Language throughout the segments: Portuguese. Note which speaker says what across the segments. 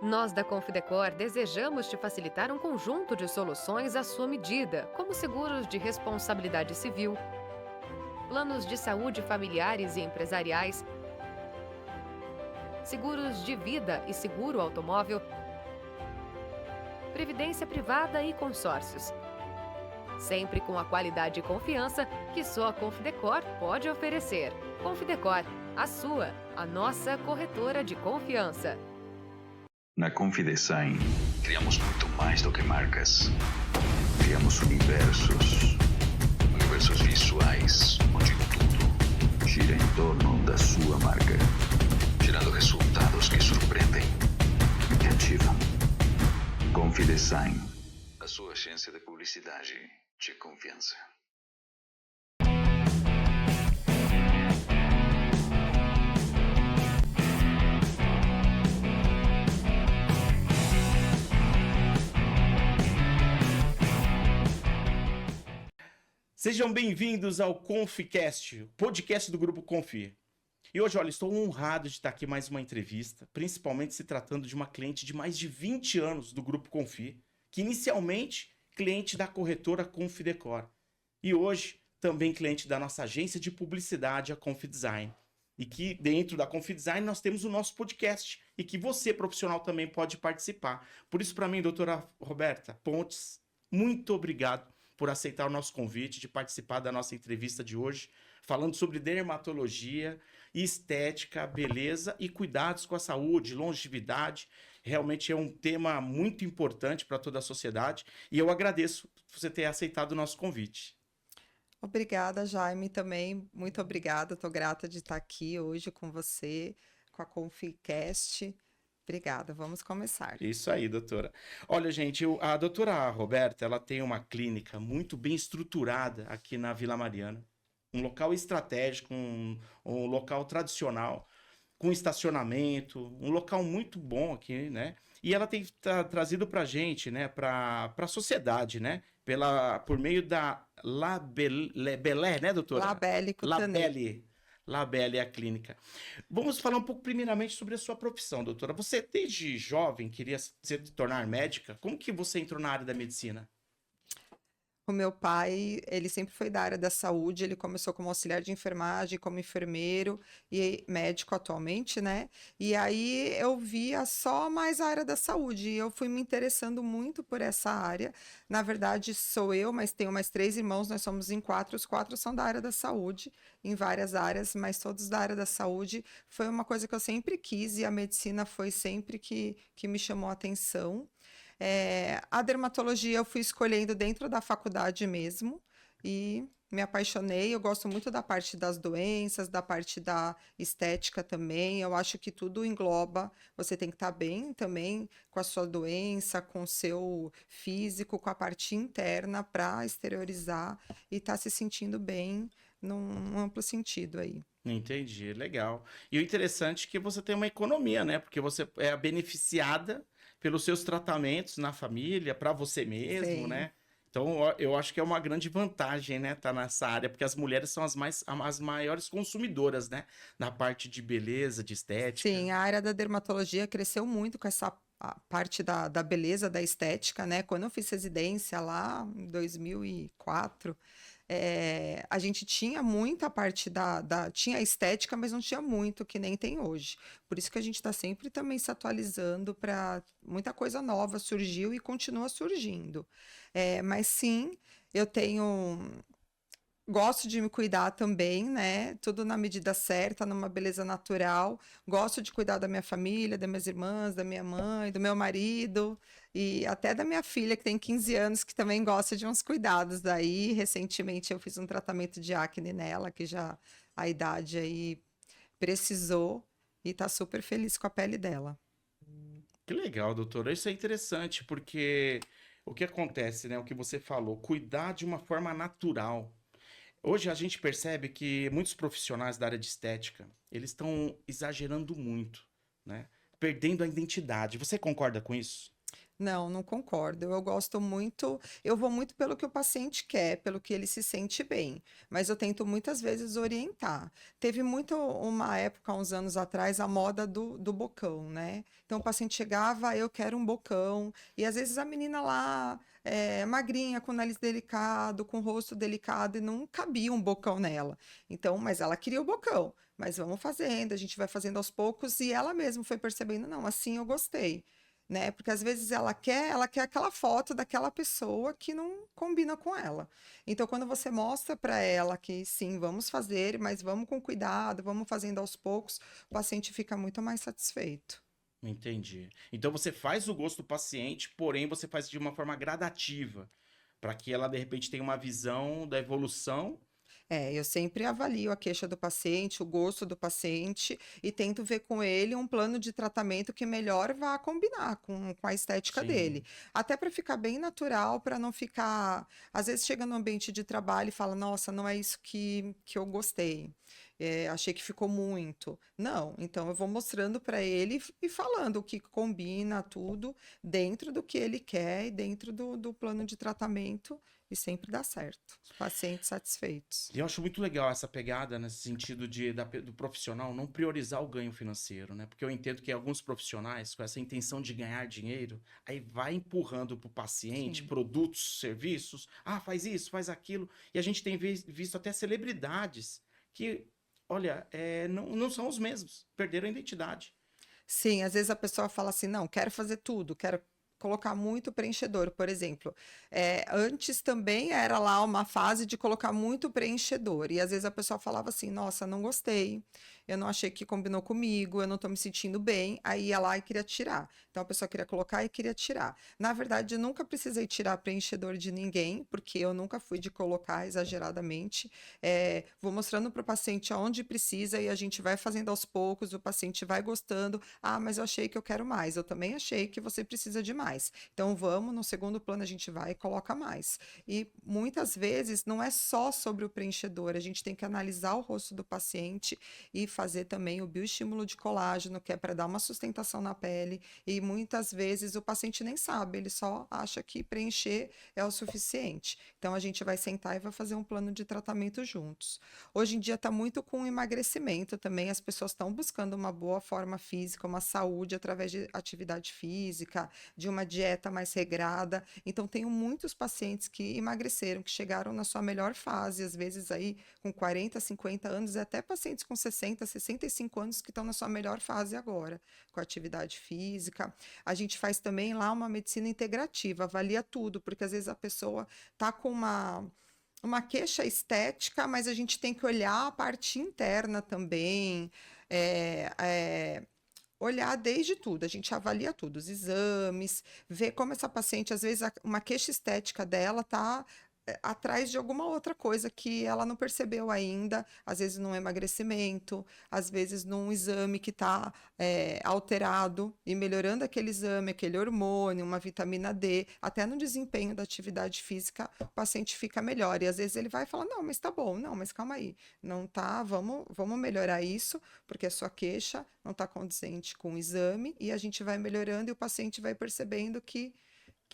Speaker 1: Nós da Confidecor desejamos te facilitar um conjunto de soluções à sua medida, como seguros de responsabilidade civil, planos de saúde familiares e empresariais, seguros de vida e seguro automóvel, previdência privada e consórcios. Sempre com a qualidade e confiança que só a Confidecor pode oferecer. Confidecor, a nossa corretora de confiança.
Speaker 2: Na Confidesign, criamos muito mais do que marcas. Criamos universos visuais, onde tudo gira em torno da sua marca, gerando resultados que surpreendem e que ativam. Confidesign, a sua agência de publicidade de confiança.
Speaker 3: Sejam bem-vindos ao ConfiCast, o podcast do Grupo Confi. E hoje, olha, estou honrado de estar aqui mais uma entrevista, principalmente se tratando de uma cliente de mais de 20 anos do Grupo Confi, que inicialmente cliente da corretora Confidecor e hoje também cliente da nossa agência de publicidade, a Confidesign. E que dentro da Confidesign nós temos o nosso podcast e que você, profissional, também pode participar. Por isso, para mim, doutora Roberta Pontes, muito obrigado por aceitar o nosso convite de participar da nossa entrevista de hoje, falando sobre dermatologia, estética, beleza e cuidados com a saúde, longevidade. Realmente é um tema muito importante para toda a sociedade e eu agradeço por você ter aceitado o nosso convite.
Speaker 4: Obrigada, Jaime, também. Muito obrigada. Estou grata de estar aqui hoje com você, com a ConfiCast. Obrigada, vamos começar.
Speaker 3: Isso aí, doutora. Olha, gente, a doutora Roberta, ela tem uma clínica muito bem estruturada aqui na Vila Mariana. Um local estratégico, um local tradicional, com estacionamento, um local muito bom aqui, né? E ela tem trazido pra gente, né, pra sociedade, né? Por meio da Labelle, né, doutora?
Speaker 4: Labelle Cutané.
Speaker 3: Labelle é a clínica. Vamos falar um pouco primeiramente sobre a sua profissão, doutora. Você, desde jovem, queria se tornar médica? Como que você entrou na área da medicina?
Speaker 4: O meu pai, ele sempre foi da área da saúde, ele começou como auxiliar de enfermagem, como enfermeiro e médico atualmente, né? E aí eu via só mais a área da saúde e eu fui me interessando muito por essa área. Na verdade, sou eu, mas tenho mais 3 irmãos, nós somos em 4, os 4 são da área da saúde, em várias áreas, mas todos da área da saúde. Foi uma coisa que eu sempre quis e a medicina foi sempre que me chamou a atenção. A dermatologia eu fui escolhendo dentro da faculdade mesmo e me apaixonei. Eu gosto muito da parte das doenças, da parte da estética também. Eu acho que tudo engloba. Você tem que estar bem também com a sua doença, com o seu físico, com a parte interna para exteriorizar e estar se sentindo bem num amplo sentido aí.
Speaker 3: Entendi, legal. E o interessante é que você tem uma economia, né? Porque você é beneficiada pelos seus tratamentos na família, para você mesmo,
Speaker 4: Sim.
Speaker 3: né? Então, eu acho que é uma grande vantagem, né, tá nessa área, porque as mulheres são as maiores consumidoras, né, na parte de beleza, de estética.
Speaker 4: Sim, a área da dermatologia cresceu muito com essa parte da beleza, da estética, né? Quando eu fiz residência lá em 2004, a gente tinha muita parte tinha a estética, mas não tinha muito, que nem tem hoje. Por isso que a gente está sempre também se atualizando para muita coisa nova surgiu e continua surgindo. Mas sim, eu gosto de me cuidar também, né? Tudo na medida certa, numa beleza natural. Gosto de cuidar da minha família, das minhas irmãs, da minha mãe, do meu marido e até da minha filha, que tem 15 anos, que também gosta de uns cuidados daí. Recentemente eu fiz um tratamento de acne nela, que já a idade aí precisou e tá super feliz com a pele dela.
Speaker 3: Que legal, doutora. Isso é interessante, porque o que acontece, né, o que você falou, cuidar de uma forma natural. Hoje a gente percebe que muitos profissionais da área de estética, eles estão exagerando muito, né? Perdendo a identidade. Você concorda com isso?
Speaker 4: Não, não concordo. Eu gosto muito, eu vou muito pelo que o paciente quer, pelo que ele se sente bem, mas eu tento muitas vezes orientar. Teve muito uma época, uns anos atrás, a moda do bocão, né? Então o paciente chegava, eu quero um bocão, e às vezes a menina lá, magrinha, com nariz delicado, com rosto delicado, e não cabia um bocão nela. Então, mas ela queria o bocão. Mas vamos fazendo, a gente vai fazendo aos poucos, e ela mesma foi percebendo, não, assim eu gostei, né? Porque às vezes ela quer aquela foto daquela pessoa que não combina com ela. Então, quando você mostra para ela que sim, vamos fazer, mas vamos com cuidado, vamos fazendo aos poucos, o paciente fica muito mais satisfeito.
Speaker 3: Entendi. Então você faz o gosto do paciente, porém você faz de uma forma gradativa, para que ela de repente tenha uma visão da evolução.
Speaker 4: Eu sempre avalio a queixa do paciente, o gosto do paciente e tento ver com ele um plano de tratamento que melhor vá combinar com a estética dele.
Speaker 3: Sim.
Speaker 4: Até para ficar bem natural, para não ficar. Às vezes chega no ambiente de trabalho e fala: Nossa, não é isso que eu gostei. Achei que ficou muito. Não, então eu vou mostrando para ele e falando o que combina tudo dentro do que ele quer e dentro do plano de tratamento. E sempre dá certo. Os pacientes satisfeitos.
Speaker 3: E eu acho muito legal essa pegada nesse sentido do profissional não priorizar o ganho financeiro, né? Porque eu entendo que alguns profissionais, com essa intenção de ganhar dinheiro, aí vai empurrando para o paciente
Speaker 4: Sim.
Speaker 3: produtos, serviços, faz isso, faz aquilo. E a gente tem visto até celebridades que, olha, não são os mesmos, perderam a identidade.
Speaker 4: Sim, às vezes a pessoa fala assim, não, quero fazer tudo, quero colocar muito preenchedor, por exemplo. Antes também era lá uma fase de colocar muito preenchedor, e às vezes a pessoa falava assim, nossa, não gostei, eu não achei que combinou comigo, eu não tô me sentindo bem, aí ia lá e queria tirar. Então a pessoa queria colocar e queria tirar. Na verdade, eu nunca precisei tirar preenchedor de ninguém, porque eu nunca fui de colocar exageradamente. Vou mostrando para o paciente aonde precisa e a gente vai fazendo aos poucos, o paciente vai gostando. Ah, mas eu achei que eu quero mais. Eu também achei que você precisa de mais. Então vamos, no segundo plano a gente vai e coloca mais. E muitas vezes não é só sobre o preenchedor, a gente tem que analisar o rosto do paciente e fazer também o bioestímulo de colágeno, que é para dar uma sustentação na pele. E muitas vezes o paciente nem sabe, ele só acha que preencher é o suficiente. Então a gente vai sentar e vai fazer um plano de tratamento juntos. Hoje em dia está muito com emagrecimento também, as pessoas estão buscando uma boa forma física, uma saúde através de atividade física, de uma dieta mais regrada. Então tenho muitos pacientes que emagreceram, que chegaram na sua melhor fase, às vezes aí com 40, 50 anos, e até pacientes com 60, 65 anos que estão na sua melhor fase agora, com atividade física. A gente faz também lá uma medicina integrativa, avalia tudo, porque às vezes a pessoa está com uma queixa estética, mas a gente tem que olhar a parte interna também, olhar desde tudo, a gente avalia tudo, os exames, ver como essa paciente, às vezes, uma queixa estética dela está atrás de alguma outra coisa que ela não percebeu ainda, às vezes num emagrecimento, às vezes num exame que está alterado, e melhorando aquele exame, aquele hormônio, uma vitamina D, até no desempenho da atividade física, o paciente fica melhor. E às vezes ele vai falar, não, mas tá bom, não, mas calma aí, não tá, vamos melhorar isso, porque a sua queixa não está condizente com o exame, e a gente vai melhorando e o paciente vai percebendo que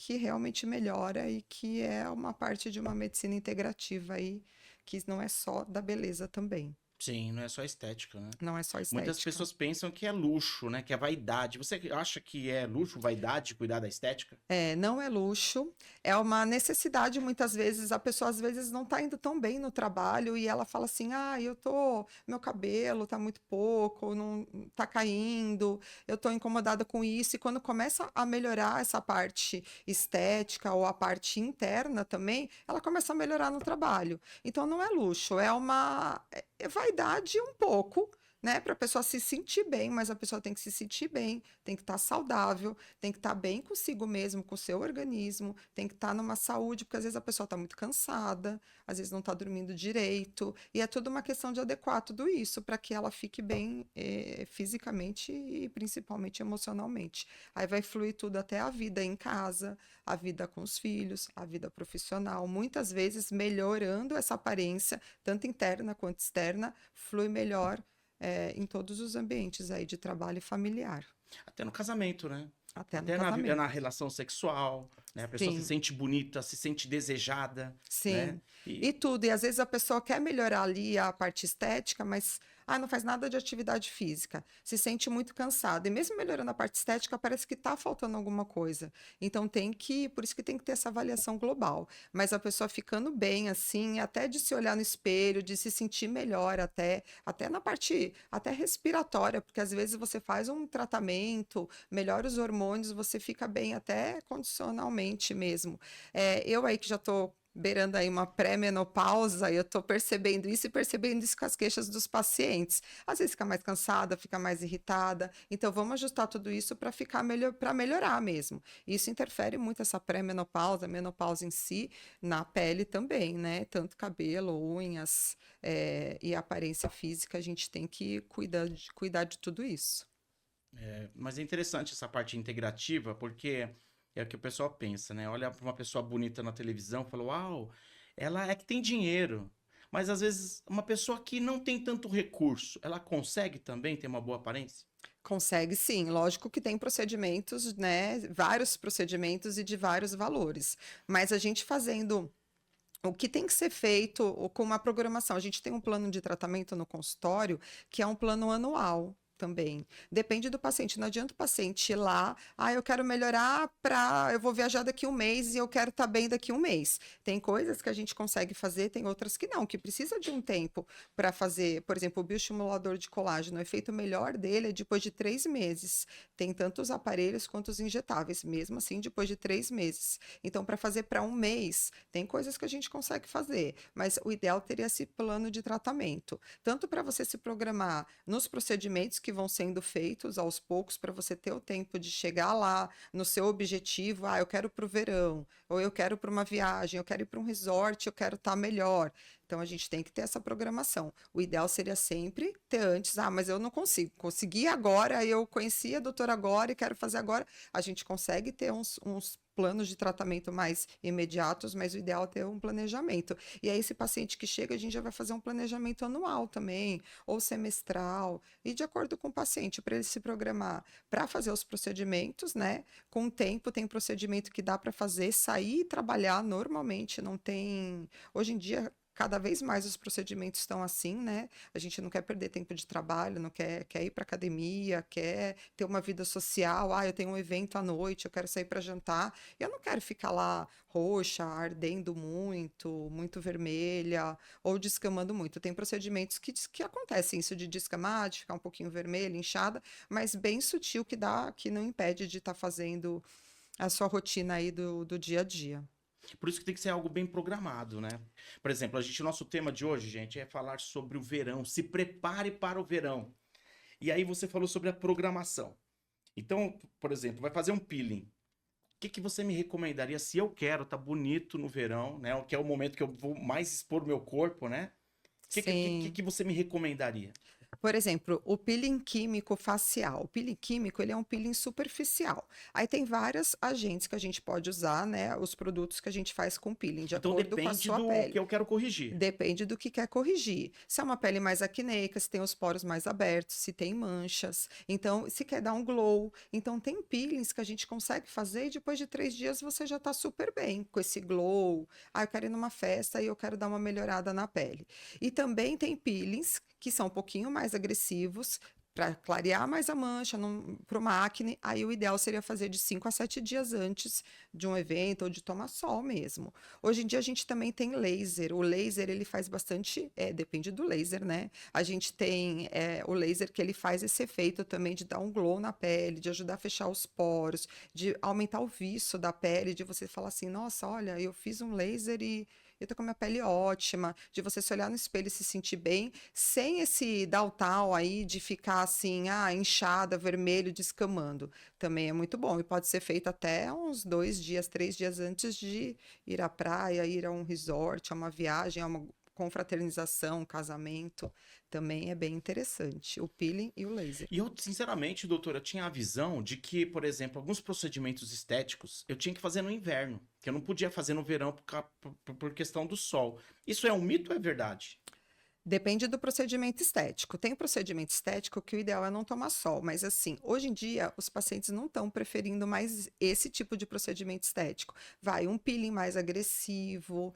Speaker 4: realmente melhora e que é uma parte de uma medicina integrativa aí, que não é só da beleza também.
Speaker 3: Sim, não é só estética, né?
Speaker 4: Não é só
Speaker 3: Muitas
Speaker 4: estética.
Speaker 3: pessoas pensam que é luxo, né? Que é vaidade. Você acha que é luxo, vaidade, cuidar da estética?
Speaker 4: Não é luxo, é uma necessidade muitas vezes, a pessoa às vezes não está indo tão bem no trabalho e ela fala assim, meu cabelo tá muito pouco, não tá caindo, eu tô incomodada com isso, e quando começa a melhorar essa parte estética ou a parte interna também, ela começa a melhorar no trabalho. Então não é luxo, é vaidade um pouco, né, para a pessoa se sentir bem, mas a pessoa tem que se sentir bem, tem que estar saudável, tem que estar bem consigo mesmo, com o seu organismo, tem que estar numa saúde, porque às vezes a pessoa está muito cansada, às vezes não está dormindo direito, e é tudo uma questão de adequar tudo isso para que ela fique bem fisicamente e principalmente emocionalmente. Aí vai fluir tudo, até a vida em casa, a vida com os filhos, a vida profissional, muitas vezes melhorando essa aparência, tanto interna quanto externa, flui melhor em todos os ambientes aí de trabalho e familiar.
Speaker 3: Até no casamento, né?
Speaker 4: Até no
Speaker 3: Até na
Speaker 4: casamento.
Speaker 3: relação sexual, né? A pessoa se
Speaker 4: Sim.
Speaker 3: sente bonita, se sente desejada, né?
Speaker 4: Sim.
Speaker 3: E
Speaker 4: E tudo. E às vezes a pessoa quer melhorar ali a parte estética, mas não faz nada de atividade física. Se sente muito cansada. E mesmo melhorando a parte estética, parece que está faltando alguma coisa. Então por isso que tem que ter essa avaliação global. Mas a pessoa ficando bem, assim, até de se olhar no espelho, de se sentir melhor, até na parte até respiratória, porque às vezes você faz um tratamento, melhora os hormônios, você fica bem até condicionalmente mesmo. Eu aí que já estou beirando aí uma pré-menopausa, eu tô percebendo isso e percebendo isso com as queixas dos pacientes. Às vezes fica mais cansada, fica mais irritada. Então vamos ajustar tudo isso para ficar melhor, para melhorar mesmo. Isso interfere muito essa pré-menopausa, a menopausa em si, na pele também, né? Tanto cabelo, unhas, e aparência física, a gente tem que cuidar de tudo isso.
Speaker 3: mas é interessante essa parte integrativa, porque é o que o pessoal pensa, né? Olha para uma pessoa bonita na televisão e fala, uau, ela é que tem dinheiro. Mas às vezes uma pessoa que não tem tanto recurso, ela consegue também ter uma boa aparência?
Speaker 4: Consegue sim, lógico que tem procedimentos, né? Vários procedimentos e de vários valores. Mas a gente fazendo o que tem que ser feito com uma programação. A gente tem um plano de tratamento no consultório que é um plano anual também. Depende do paciente. Não adianta o paciente ir lá, eu quero melhorar eu vou viajar daqui um mês e eu quero estar bem daqui um mês. Tem coisas que a gente consegue fazer, tem outras que não, que precisa de um tempo para fazer. Por exemplo, o bioestimulador de colágeno, o efeito melhor dele é depois de 3 meses. Tem tanto os aparelhos quanto os injetáveis, mesmo assim, depois de 3 meses. Então, para fazer para um mês, tem coisas que a gente consegue fazer, mas o ideal teria esse plano de tratamento. Tanto para você se programar nos procedimentos que vão sendo feitos aos poucos, para você ter o tempo de chegar lá no seu objetivo. Eu quero para o verão, ou eu quero para uma viagem, eu quero ir para um resort, eu quero estar melhor. Então, a gente tem que ter essa programação. O ideal seria sempre ter antes, mas eu não consigo. Consegui agora, eu conheci a doutora agora e quero fazer agora. A gente consegue ter uns planos de tratamento mais imediatos, mas o ideal é ter um planejamento. E aí, esse paciente que chega, a gente já vai fazer um planejamento anual também, ou semestral, e de acordo com o paciente, para ele se programar para fazer os procedimentos, né? Com o tempo, tem procedimento que dá para fazer, sair e trabalhar normalmente, não tem. Hoje em dia, cada vez mais os procedimentos estão assim, né? A gente não quer perder tempo de trabalho, não quer ir para academia, quer ter uma vida social. Eu tenho um evento à noite, eu quero sair para jantar. Eu não quero ficar lá roxa, ardendo muito, muito vermelha ou descamando muito. Tem procedimentos que acontecem isso de descamar, de ficar um pouquinho vermelha, inchada, mas bem sutil que não impede de estar fazendo a sua rotina aí do dia a dia.
Speaker 3: Por isso que tem que ser algo bem programado, né? Por exemplo, nosso tema de hoje, gente, é falar sobre o verão. Se prepare para o verão. E aí você falou sobre a programação. Então, por exemplo, vai fazer um peeling. O que você me recomendaria se eu quero estar bonito no verão, né? Que é o momento que eu vou mais expor o meu corpo, né? O que você me recomendaria?
Speaker 4: Por exemplo, o peeling químico facial. O peeling químico, ele é um peeling superficial. Aí tem vários agentes que a gente pode usar, né? Os produtos que a gente faz com peeling, de
Speaker 3: Então
Speaker 4: acordo com a
Speaker 3: depende
Speaker 4: sua
Speaker 3: do
Speaker 4: pele.
Speaker 3: que eu quero corrigir.
Speaker 4: Depende do que quer corrigir. Se é uma pele mais acneica, se tem os poros mais abertos, se tem manchas. Então, se quer dar um glow. Então, tem peelings que a gente consegue fazer e depois de 3 dias você já tá super bem com esse glow. Eu quero ir numa festa e eu quero dar uma melhorada na pele. E também tem peelings que são um pouquinho mais agressivos, para clarear mais a mancha, para uma acne. Aí o ideal seria fazer de 5 a 7 dias antes de um evento ou de tomar sol mesmo. Hoje em dia a gente também tem laser. O laser, ele faz bastante, depende do laser, né? A gente tem o laser que ele faz esse efeito também de dar um glow na pele, de ajudar a fechar os poros, de aumentar o viço da pele, de você falar assim, nossa, olha, eu fiz um laser e eu tô com a minha pele ótima, de você se olhar no espelho e se sentir bem, sem esse downtown aí de ficar assim, inchada, vermelho, descamando. Também é muito bom e pode ser feito até uns 2 dias, 3 dias antes de ir à praia, ir a um resort, a uma viagem, a uma confraternização, um casamento. Também é bem interessante, o peeling e o laser.
Speaker 3: E eu, sinceramente, doutora, tinha a visão de que, por exemplo, alguns procedimentos estéticos eu tinha que fazer no inverno, que eu não podia fazer no verão por questão do sol. Isso é um mito ou é verdade?
Speaker 4: Depende do procedimento estético. Tem procedimento estético que o ideal é não tomar sol, mas assim, hoje em dia os pacientes não estão preferindo mais esse tipo de procedimento estético. Vai um peeling mais agressivo,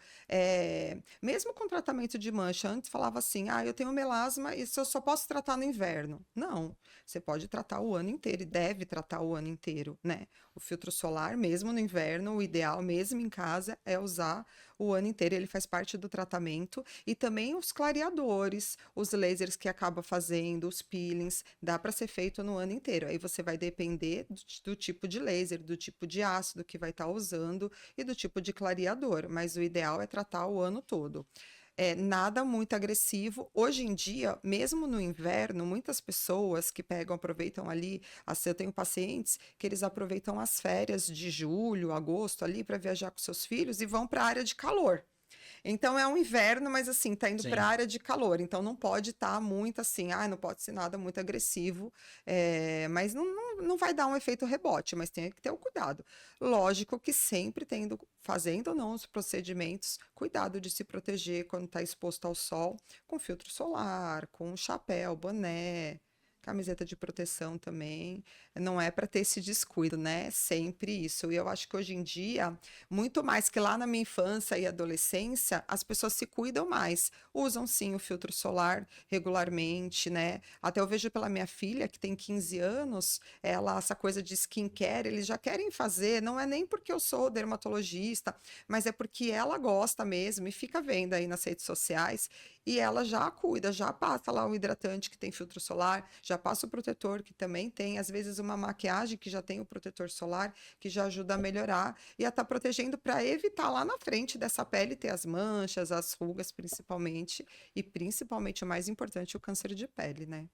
Speaker 4: mesmo com tratamento de mancha, antes falava assim, eu tenho melasma e eu só posso tratar no inverno. Não, você pode tratar o ano inteiro e deve tratar o ano inteiro, né? O filtro solar, mesmo no inverno, o ideal mesmo em casa é usar o ano inteiro, ele faz parte do tratamento, e também os clareadores, os lasers que acaba fazendo, os peelings, dá para ser feito no ano inteiro. Aí você vai depender do tipo de laser, do tipo de ácido que vai estar usando e do tipo de clareador, mas o ideal é tratar o ano todo. Nada muito agressivo. Hoje em dia, mesmo no inverno, muitas pessoas que aproveitam ali, assim, eu tenho pacientes que eles aproveitam as férias de julho, agosto ali para viajar com seus filhos e vão para a área de calor. Então é um inverno, mas assim, tá indo
Speaker 3: Sim.
Speaker 4: para a área de calor, então não pode estar muito assim, não pode ser nada muito agressivo, mas não vai dar um efeito rebote, mas tem que ter o cuidado. Lógico que sempre fazendo ou não os procedimentos, cuidado de se proteger quando está exposto ao sol, com filtro solar, com chapéu, boné, camiseta de proteção também, não é para ter esse descuido, né? Sempre isso. E eu acho que hoje em dia, muito mais que lá na minha infância e adolescência, as pessoas se cuidam mais. Usam sim o filtro solar regularmente, né? Até eu vejo pela minha filha, que tem 15 anos, essa coisa de skincare, eles já querem fazer, não é nem porque eu sou dermatologista, mas é porque ela gosta mesmo e fica vendo aí nas redes sociais. E ela já cuida, já passa lá o hidratante que tem filtro solar, já passa o protetor que também tem, às vezes uma maquiagem que já tem o protetor solar, que já ajuda a melhorar e a estar protegendo para evitar lá na frente dessa pele ter as manchas, as rugas principalmente, e principalmente o mais importante, o câncer de pele, né?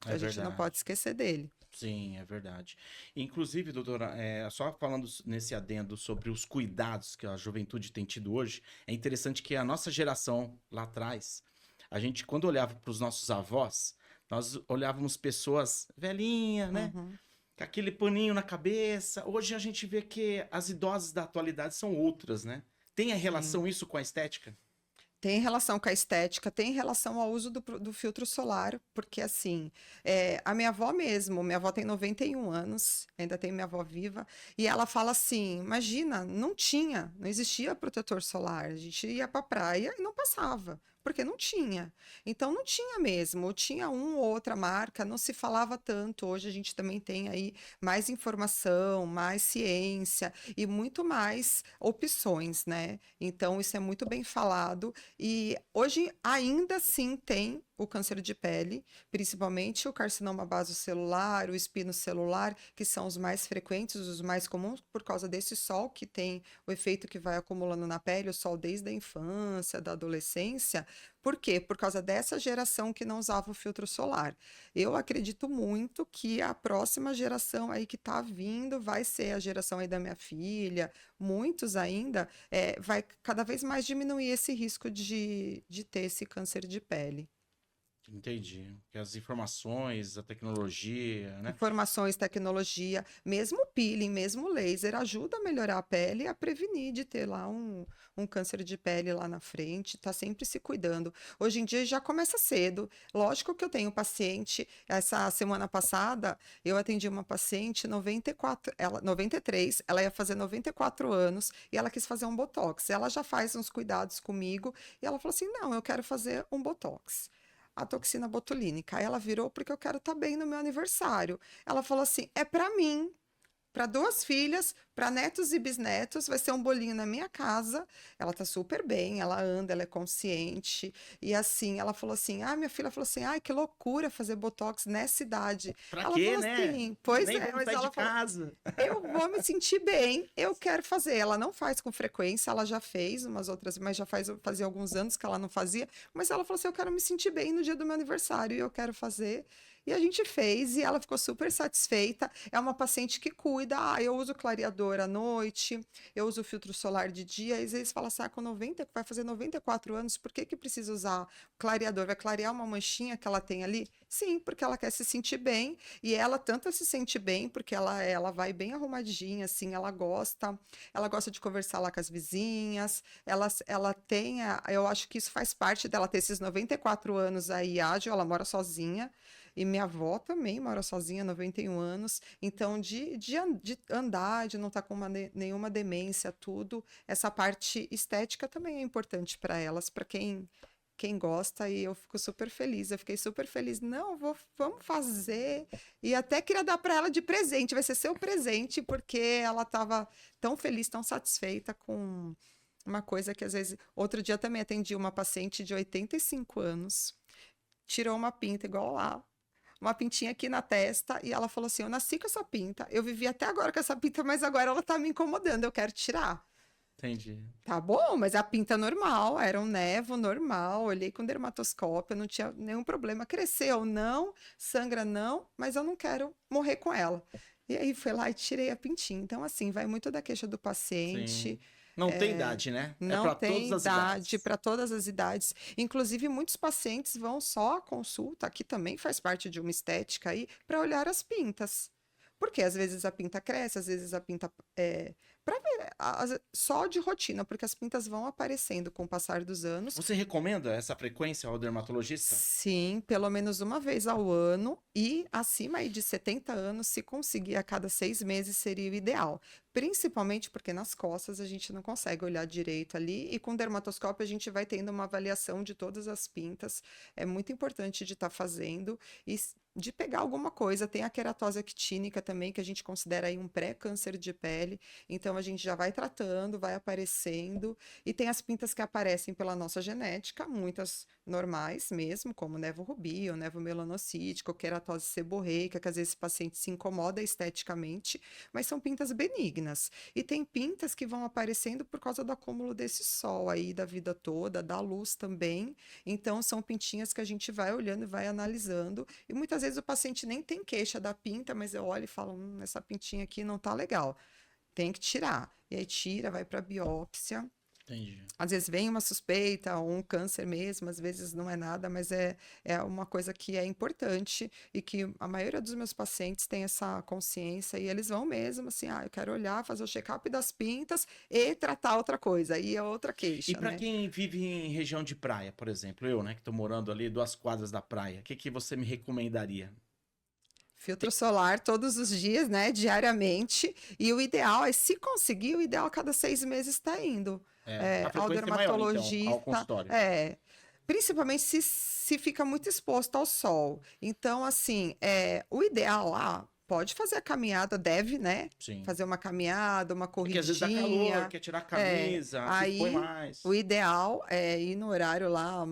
Speaker 4: Que a gente não pode esquecer dele.
Speaker 3: Sim, é verdade. Inclusive, doutora, só falando nesse adendo sobre os cuidados que a juventude tem tido hoje, é interessante que a nossa geração lá atrás, a gente, quando olhava para os nossos avós, nós olhávamos pessoas velhinhas, né?
Speaker 4: Uhum.
Speaker 3: Com aquele paninho na cabeça. Hoje a gente vê que as idosas da atualidade são outras, né? Tem a relação isso com a estética?
Speaker 4: Tem relação com a estética, tem relação ao uso do filtro solar, porque assim, a minha avó mesmo, minha avó tem 91 anos, ainda tem minha avó viva, e ela fala assim, imagina, não existia protetor solar, a gente ia pra praia e não passava, porque não tinha. Então não tinha mesmo, ou tinha uma ou outra marca, não se falava tanto, hoje a gente também tem aí mais informação, mais ciência e muito mais opções, né? Então isso é muito bem falado. E hoje ainda sim tem o câncer de pele, principalmente o carcinoma basocelular, o espinocelular, que são os mais frequentes, os mais comuns, por causa desse sol que tem o efeito que vai acumulando na pele, o sol desde a infância, da adolescência. Por quê? Por causa dessa geração que não usava o filtro solar. Eu acredito muito que a próxima geração aí que está vindo vai ser a geração aí da minha filha, muitos ainda, vai cada vez mais diminuir esse risco de ter esse câncer de pele.
Speaker 3: Entendi. Que as informações, a tecnologia, né?
Speaker 4: Informações, tecnologia, mesmo o peeling, mesmo o laser, ajuda a melhorar a pele e a prevenir de ter lá um câncer de pele lá na frente, tá sempre se cuidando. Hoje em dia já começa cedo. Lógico que eu tenho paciente, essa semana passada, eu atendi uma paciente 93, ela ia fazer 94 anos e ela quis fazer um botox. Ela já faz uns cuidados comigo e ela falou assim: não, eu quero fazer um botox. A toxina botulínica. Aí ela virou porque eu quero estar bem no meu aniversário. Ela falou assim: é para mim, para 2 filhas, para netos e bisnetos, vai ser um bolinho na minha casa. Ela tá super bem, ela anda, ela é consciente. E assim, ela falou assim: minha filha falou assim: que loucura fazer botox nessa idade.
Speaker 3: Pra
Speaker 4: Ela
Speaker 3: quê,
Speaker 4: falou
Speaker 3: né?
Speaker 4: assim, pois
Speaker 3: Nem
Speaker 4: é,
Speaker 3: vamos
Speaker 4: mas
Speaker 3: sair
Speaker 4: ela
Speaker 3: de
Speaker 4: falou:
Speaker 3: casa.
Speaker 4: eu vou me sentir bem, eu quero fazer. Ela não faz com frequência, ela já fez umas outras, mas fazia alguns anos que ela não fazia. Mas ela falou assim: eu quero me sentir bem no dia do meu aniversário e eu quero fazer. E a gente fez e ela ficou super satisfeita. É uma paciente que cuida. Ah, eu uso clareador à noite, eu uso filtro solar de dia. E às vezes fala assim, ah, com 90, vai fazer 94 anos, por que que precisa usar clareador? Vai clarear uma manchinha que ela tem ali? Sim, porque ela quer se sentir bem. E ela tanto se sente bem, porque ela vai bem arrumadinha, assim, ela gosta de conversar lá com as vizinhas, ela tem, eu acho que isso faz parte dela ter esses 94 anos aí, ágil, ela mora sozinha, e minha avó também mora sozinha, 91 anos, então de andar, de não estar com nenhuma demência, tudo, essa parte estética também é importante para elas, para quem gosta, e eu fico super feliz, eu fiquei super feliz, não, vamos fazer, e até queria dar para ela de presente, vai ser seu presente, porque ela estava tão feliz, tão satisfeita com uma coisa que às vezes, outro dia também atendi uma paciente de 85 anos, tirou uma pinta igual lá, uma pintinha aqui na testa, e ela falou assim, eu nasci com essa pinta, eu vivi até agora com essa pinta, mas agora ela tá me incomodando, eu quero tirar.
Speaker 3: Entendi.
Speaker 4: Tá bom, mas a pinta normal, era um nevo normal, olhei com dermatoscópio, não tinha nenhum problema. Cresceu, não, sangra, não, mas eu não quero morrer com ela. E aí fui lá e tirei a pintinha. Então, assim, vai muito da queixa do paciente.
Speaker 3: Sim. Não tem idade, né?
Speaker 4: Não
Speaker 3: pra
Speaker 4: tem
Speaker 3: todas as
Speaker 4: idade
Speaker 3: idades.
Speaker 4: para todas as idades. Inclusive, muitos pacientes vão só à consulta, que também faz parte de uma estética aí, para olhar as pintas. Porque às vezes a pinta cresce, às vezes a pinta para ver só de rotina, porque as pintas vão aparecendo com o passar dos anos.
Speaker 3: Você recomenda essa frequência ao dermatologista?
Speaker 4: Sim, pelo menos uma vez ao ano e acima aí de 70 anos, se conseguir a cada 6 meses seria o ideal. Principalmente porque nas costas a gente não consegue olhar direito ali e com dermatoscópio a gente vai tendo uma avaliação de todas as pintas. É muito importante de estar fazendo e de pegar alguma coisa. Tem a queratose actínica também, que a gente considera aí um pré-câncer de pele. Então a gente já vai tratando, vai aparecendo. E tem as pintas que aparecem pela nossa genética, muitas normais mesmo, como nevo rubio, nevo melanocítico, queratose seborreica, que às vezes o paciente se incomoda esteticamente, mas são pintas benignas. E tem pintas que vão aparecendo por causa do acúmulo desse sol aí da vida toda, da luz também. Então são pintinhas que a gente vai olhando e vai analisando. E muitas vezes o paciente nem tem queixa da pinta, mas eu olho e falo, essa pintinha aqui não tá legal. Tem que tirar. E aí tira, vai para biópsia.
Speaker 3: Entendi.
Speaker 4: Às vezes vem uma suspeita, ou um câncer mesmo, às vezes não é nada, mas é uma coisa que é importante e que a maioria dos meus pacientes tem essa consciência e eles vão mesmo assim, eu quero olhar, fazer o check-up das pintas e tratar outra coisa, aí é outra queixa,
Speaker 3: E pra
Speaker 4: né?
Speaker 3: quem vive em região de praia, por exemplo, eu, né, que tô morando ali 2 quadras da praia, o que você me recomendaria?
Speaker 4: Filtro solar todos os dias, né, diariamente, e o ideal é, se conseguir, o ideal a cada 6 meses tá indo.
Speaker 3: A
Speaker 4: Ao
Speaker 3: frequência é maior, então, ao
Speaker 4: dermatologista,
Speaker 3: consultório.
Speaker 4: principalmente se fica muito exposto ao sol. Então, assim, o ideal lá, pode fazer a caminhada, deve, né?
Speaker 3: Sim.
Speaker 4: Fazer uma caminhada, uma
Speaker 3: Porque às vezes dá
Speaker 4: corridinha.
Speaker 3: calor, quer tirar a camisa, se
Speaker 4: Aí,
Speaker 3: expõe mais.
Speaker 4: o ideal é ir no horário lá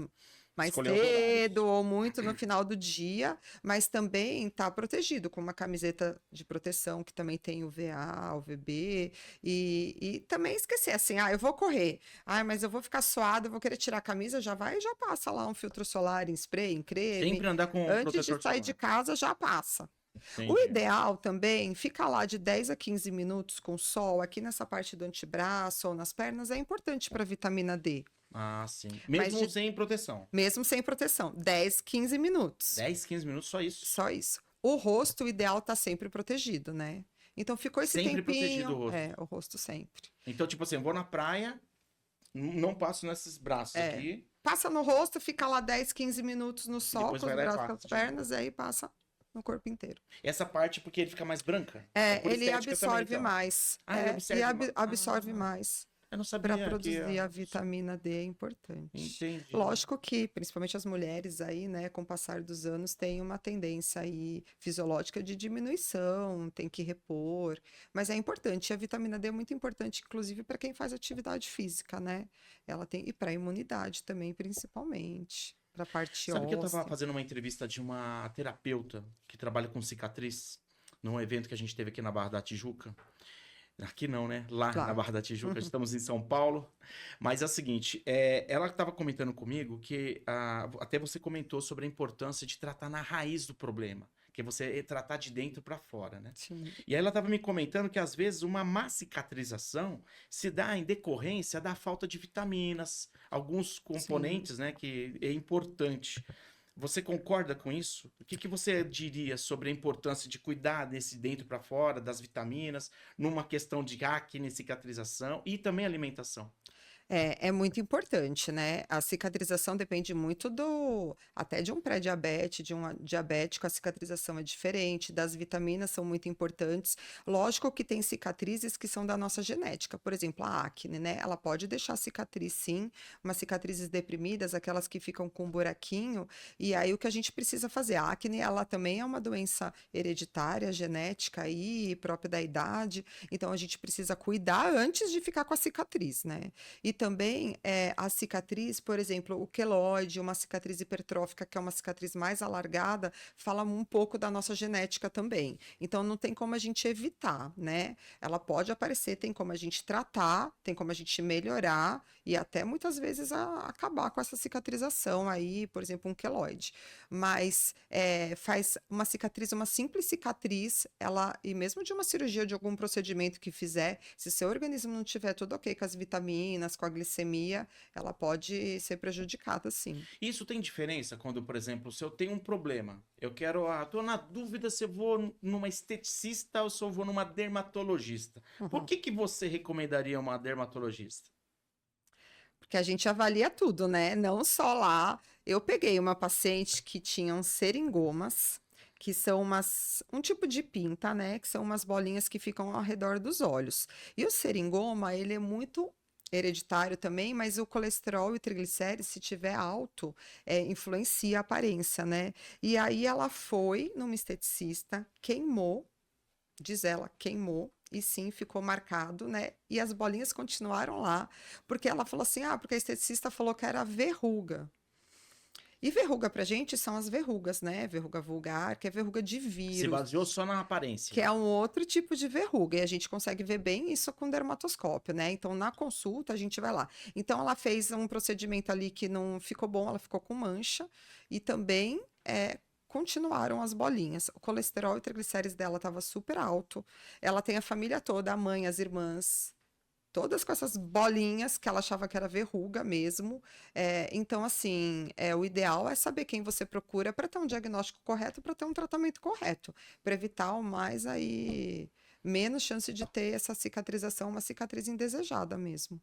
Speaker 4: mais
Speaker 3: Escolher os horários.
Speaker 4: cedo ou muito no final do dia, mas também tá protegido com uma camiseta de proteção que também tem UVA, UVB e também esquecer assim, eu vou correr, mas eu vou ficar suado, eu vou querer tirar a camisa, já vai e já passa lá um filtro solar em spray, em creme.
Speaker 3: Sempre andar com
Speaker 4: Antes
Speaker 3: protetor
Speaker 4: de sair
Speaker 3: solar.
Speaker 4: de casa já passa.
Speaker 3: Entendi.
Speaker 4: O ideal também, ficar lá de 10 a 15 minutos com sol, aqui nessa parte do antebraço ou nas pernas, é importante para vitamina D.
Speaker 3: Ah, sim. Mesmo sem proteção.
Speaker 4: Mesmo sem proteção. 10, 15 minutos.
Speaker 3: 10, 15 minutos, só isso.
Speaker 4: Só isso. O rosto, o ideal tá sempre protegido, né? Então ficou esse
Speaker 3: Sempre
Speaker 4: tempinho.
Speaker 3: protegido o rosto.
Speaker 4: O rosto sempre.
Speaker 3: Então, tipo assim, eu vou na praia, não passo nesses braços aqui.
Speaker 4: Passa no rosto, fica lá 10, 15 minutos no sol,
Speaker 3: Depois
Speaker 4: com os
Speaker 3: vai lá e
Speaker 4: braços, com as
Speaker 3: passa.
Speaker 4: pernas, e aí passa no corpo inteiro.
Speaker 3: Essa parte porque ele fica mais branca? por
Speaker 4: Ele
Speaker 3: estética também,
Speaker 4: absorve
Speaker 3: então.
Speaker 4: mais.
Speaker 3: Ele absorve
Speaker 4: absorve mais.
Speaker 3: Eu não
Speaker 4: Para
Speaker 3: sabia
Speaker 4: produzir a vitamina D é importante.
Speaker 3: Entendi.
Speaker 4: Lógico que, principalmente as mulheres aí, né, com o passar dos anos, tem uma tendência aí fisiológica de diminuição, tem que repor, mas é importante, a vitamina D é muito importante, inclusive para quem faz atividade física, né? Ela tem, e para a imunidade também, principalmente, para a parte
Speaker 3: Sabe que eu
Speaker 4: óssea.
Speaker 3: tava fazendo uma entrevista de uma terapeuta que trabalha com cicatriz, num evento que a gente teve aqui na Barra da Tijuca. Aqui não, né? Lá
Speaker 4: Lá.
Speaker 3: na Barra da Tijuca, estamos em São Paulo. Mas é o seguinte, ela estava comentando comigo que até você comentou sobre a importância de tratar na raiz do problema, que é você tratar de dentro para fora, né?
Speaker 4: Sim.
Speaker 3: E aí ela estava me comentando que às vezes uma má cicatrização se dá em decorrência da falta de vitaminas, alguns componentes, né, que é importante. Você concorda com isso? O que você diria sobre a importância de cuidar desse dentro para fora, das vitaminas, numa questão de acne, cicatrização e também alimentação?
Speaker 4: É muito importante, né? A cicatrização depende muito até de um pré-diabetes, de um diabético, a cicatrização é diferente, das vitaminas são muito importantes. Lógico que tem cicatrizes que são da nossa genética, por exemplo, a acne, né? Ela pode deixar cicatriz, sim, umas cicatrizes deprimidas, aquelas que ficam com um buraquinho, e aí o que a gente precisa fazer? A acne, ela também é uma doença hereditária, genética aí, própria da idade, então a gente precisa cuidar antes de ficar com a cicatriz, né? E também a cicatriz, por exemplo, o queloide, uma cicatriz hipertrófica, que é uma cicatriz mais alargada, fala um pouco da nossa genética também. Então, não tem como a gente evitar, né? Ela pode aparecer, tem como a gente tratar, tem como a gente melhorar e até muitas vezes acabar com essa cicatrização aí, por exemplo, um queloide. Mas faz uma cicatriz, uma simples cicatriz, e mesmo de uma cirurgia, de algum procedimento que fizer, se seu organismo não tiver tudo ok com as vitaminas, com a glicemia, ela pode ser prejudicada, sim.
Speaker 3: Isso tem diferença quando, por exemplo, se eu tenho um problema, tô na dúvida se eu vou numa esteticista ou se eu vou numa dermatologista. Por que você recomendaria uma dermatologista?
Speaker 4: Porque a gente avalia tudo, né? Não só lá. Eu peguei uma paciente que tinha seringomas, que são um tipo de pinta, né? Que são umas bolinhas que ficam ao redor dos olhos. E o seringoma, ele é muito hereditário também, mas o colesterol e o triglicérides, se tiver alto, influencia a aparência, né? E aí ela foi numa esteticista, queimou, diz ela, queimou, e sim, ficou marcado, né? E as bolinhas continuaram lá, porque ela falou assim, porque a esteticista falou que era verruga. E verruga pra gente são as verrugas, né? Verruga vulgar, que é verruga de vírus.
Speaker 3: Se baseou só na aparência.
Speaker 4: Que é um outro tipo de verruga. E a gente consegue ver bem isso com dermatoscópio, né? Então, na consulta, a gente vai lá. Então, ela fez um procedimento ali que não ficou bom, ela ficou com mancha. E também continuaram as bolinhas. O colesterol e o triglicérides dela estava super alto. Ela tem a família toda, a mãe, as irmãs, todas com essas bolinhas que ela achava que era verruga mesmo. Então, assim, o ideal é saber quem você procura para ter um diagnóstico correto, para ter um tratamento correto, para evitar menos chance de ter essa cicatrização, uma cicatriz indesejada mesmo.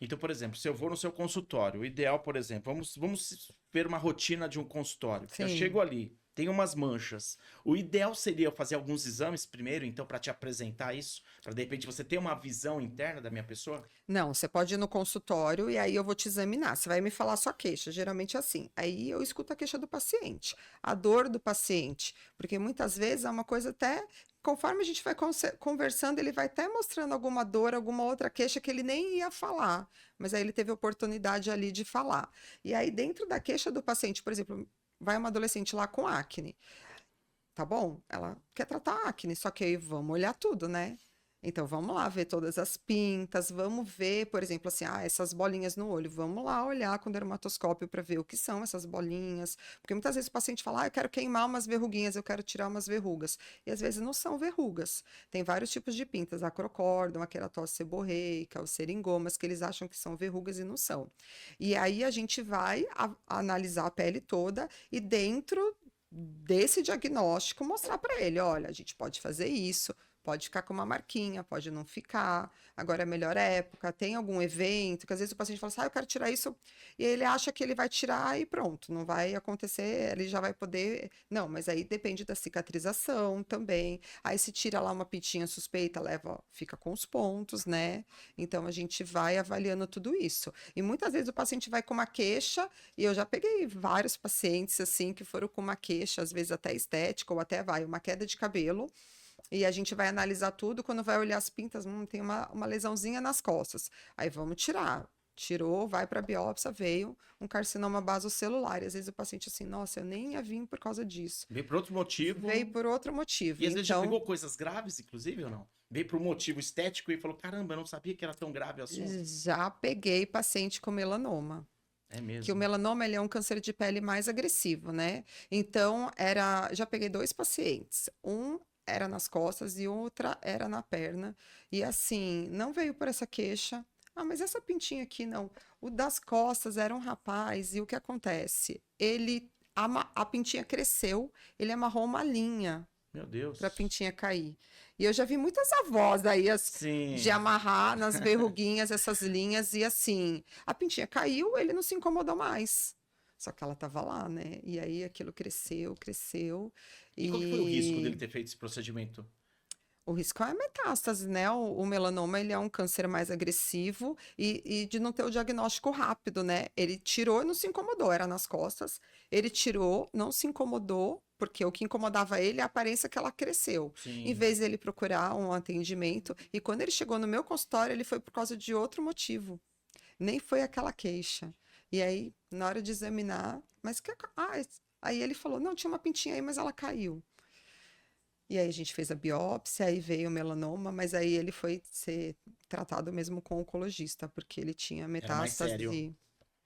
Speaker 3: Então, por exemplo, se eu vou no seu consultório, o ideal, por exemplo, vamos ver uma rotina de um consultório.
Speaker 4: Sim.
Speaker 3: Eu chego ali, tem umas manchas. O ideal seria eu fazer alguns exames primeiro, então, para te apresentar isso, para de repente você ter uma visão interna da minha pessoa?
Speaker 4: Não, você pode ir no consultório e aí eu vou te examinar. Você vai me falar a sua queixa, geralmente é assim. Aí eu escuto a queixa do paciente, a dor do paciente, porque muitas vezes é uma coisa até. Conforme a gente vai conversando, ele vai até mostrando alguma dor, alguma outra queixa que ele nem ia falar, mas aí ele teve a oportunidade ali de falar. E aí, dentro da queixa do paciente, por exemplo, vai uma adolescente lá com acne, tá bom? Ela quer tratar acne, só que aí vamos olhar tudo, né? Então, vamos lá ver todas as pintas, vamos ver, por exemplo, assim, essas bolinhas no olho, vamos lá olhar com o dermatoscópio para ver o que são essas bolinhas, porque muitas vezes o paciente fala, eu quero queimar umas verruguinhas, eu quero tirar umas verrugas, e às vezes não são verrugas, tem vários tipos de pintas, a crocórdon, a queratose seborreica, os seringomas, que eles acham que são verrugas e não são. E aí a gente vai analisar a pele toda e dentro desse diagnóstico mostrar para ele, olha, a gente pode fazer isso, pode ficar com uma marquinha, pode não ficar, agora é a melhor época, tem algum evento, que às vezes o paciente fala assim, eu quero tirar isso, e ele acha que ele vai tirar e pronto, não vai acontecer, ele já vai poder, não, mas aí depende da cicatrização também, aí se tira lá uma pintinha suspeita, fica com os pontos, né, então a gente vai avaliando tudo isso, e muitas vezes o paciente vai com uma queixa, e eu já peguei vários pacientes assim, que foram com uma queixa, às vezes até estética, ou até uma queda de cabelo, e a gente vai analisar tudo, quando vai olhar as pintas, tem uma lesãozinha nas costas. Aí vamos tirar. Tirou, vai para a biópsia, veio um carcinoma basocelular. E às vezes o paciente assim, nossa, eu nem ia vir por causa disso.
Speaker 3: Veio por outro motivo.
Speaker 4: Veio por outro motivo.
Speaker 3: E às vezes já pegou coisas graves, inclusive, ou não? veio pro motivo estético e falou, caramba, eu não sabia que era tão grave o assunto.
Speaker 4: Já peguei paciente com melanoma.
Speaker 3: É
Speaker 4: Que o
Speaker 3: mesmo.
Speaker 4: melanoma, ele é um câncer de pele mais agressivo, né? Então, já peguei 2 pacientes. Um era nas costas e outra era na perna. E assim, não veio por essa queixa. Ah, mas essa pintinha aqui não. O das costas era um rapaz e o que acontece? A pintinha cresceu, ele amarrou uma linha
Speaker 3: Meu Deus.
Speaker 4: para a pintinha cair. E eu já vi muitas avós aí
Speaker 3: Sim.
Speaker 4: de amarrar nas verruguinhas essas linhas e assim, a pintinha caiu, ele não se incomodou mais. Só que ela estava lá, né? E aí aquilo cresceu, cresceu.
Speaker 3: E qual que foi o risco dele ter feito esse procedimento?
Speaker 4: O risco é a metástase, né? O melanoma, ele é um câncer mais agressivo e de não ter o diagnóstico rápido, né? Ele tirou e não se incomodou, era nas costas. Ele tirou, não se incomodou, porque o que incomodava ele é a aparência que ela cresceu.
Speaker 3: Sim.
Speaker 4: Em vez dele procurar um atendimento, e quando ele chegou no meu consultório, ele foi por causa de outro motivo. Nem foi aquela queixa. E aí, na hora de examinar, aí ele falou, não, tinha uma pintinha aí, mas ela caiu. E aí a gente fez a biópsia, aí veio o melanoma, mas aí ele foi ser tratado mesmo com o oncologista, porque ele tinha
Speaker 3: mais sério.
Speaker 4: metástase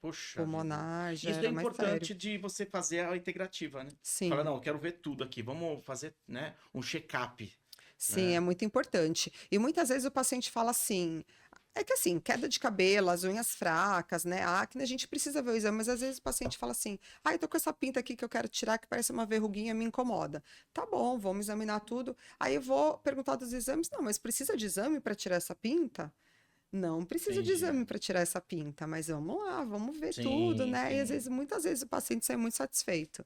Speaker 3: Poxa
Speaker 4: pulmonar, já
Speaker 3: Isso
Speaker 4: era
Speaker 3: é
Speaker 4: mais
Speaker 3: importante
Speaker 4: sério.
Speaker 3: de você fazer a integrativa, né?
Speaker 4: Sim.
Speaker 3: Fala, não, eu quero ver tudo aqui, vamos fazer, né, um check-up.
Speaker 4: Sim,
Speaker 3: né?
Speaker 4: é muito importante. E muitas vezes o paciente fala assim, é que assim, queda de cabelo, as unhas fracas, né, acne, a gente precisa ver o exame, mas às vezes o paciente fala assim, eu tô com essa pinta aqui que eu quero tirar, que parece uma verruguinha, me incomoda. Tá bom, vamos examinar tudo. Aí eu vou perguntar dos exames, não, mas precisa de exame para tirar essa pinta? Não precisa de
Speaker 3: Entendi.
Speaker 4: exame para tirar essa pinta, mas vamos lá, vamos ver
Speaker 3: Sim,
Speaker 4: tudo, né? E às
Speaker 3: sim.
Speaker 4: vezes, muitas vezes o paciente sai muito satisfeito.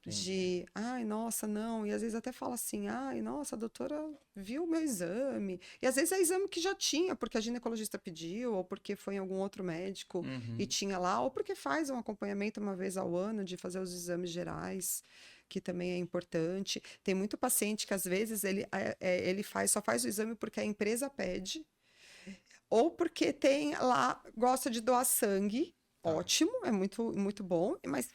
Speaker 3: Entendi.
Speaker 4: Ai, nossa, não. E às vezes até fala assim, ai, nossa, a doutora viu o meu exame. E às vezes é exame que já tinha, porque a ginecologista pediu, ou porque foi em algum outro médico e tinha lá, ou porque faz um acompanhamento uma vez ao ano de fazer os exames gerais, que também é importante. Tem muito paciente que às vezes ele só faz o exame porque a empresa pede, ou porque tem lá, gosta de doar sangue. Ótimo, é muito, muito bom, mas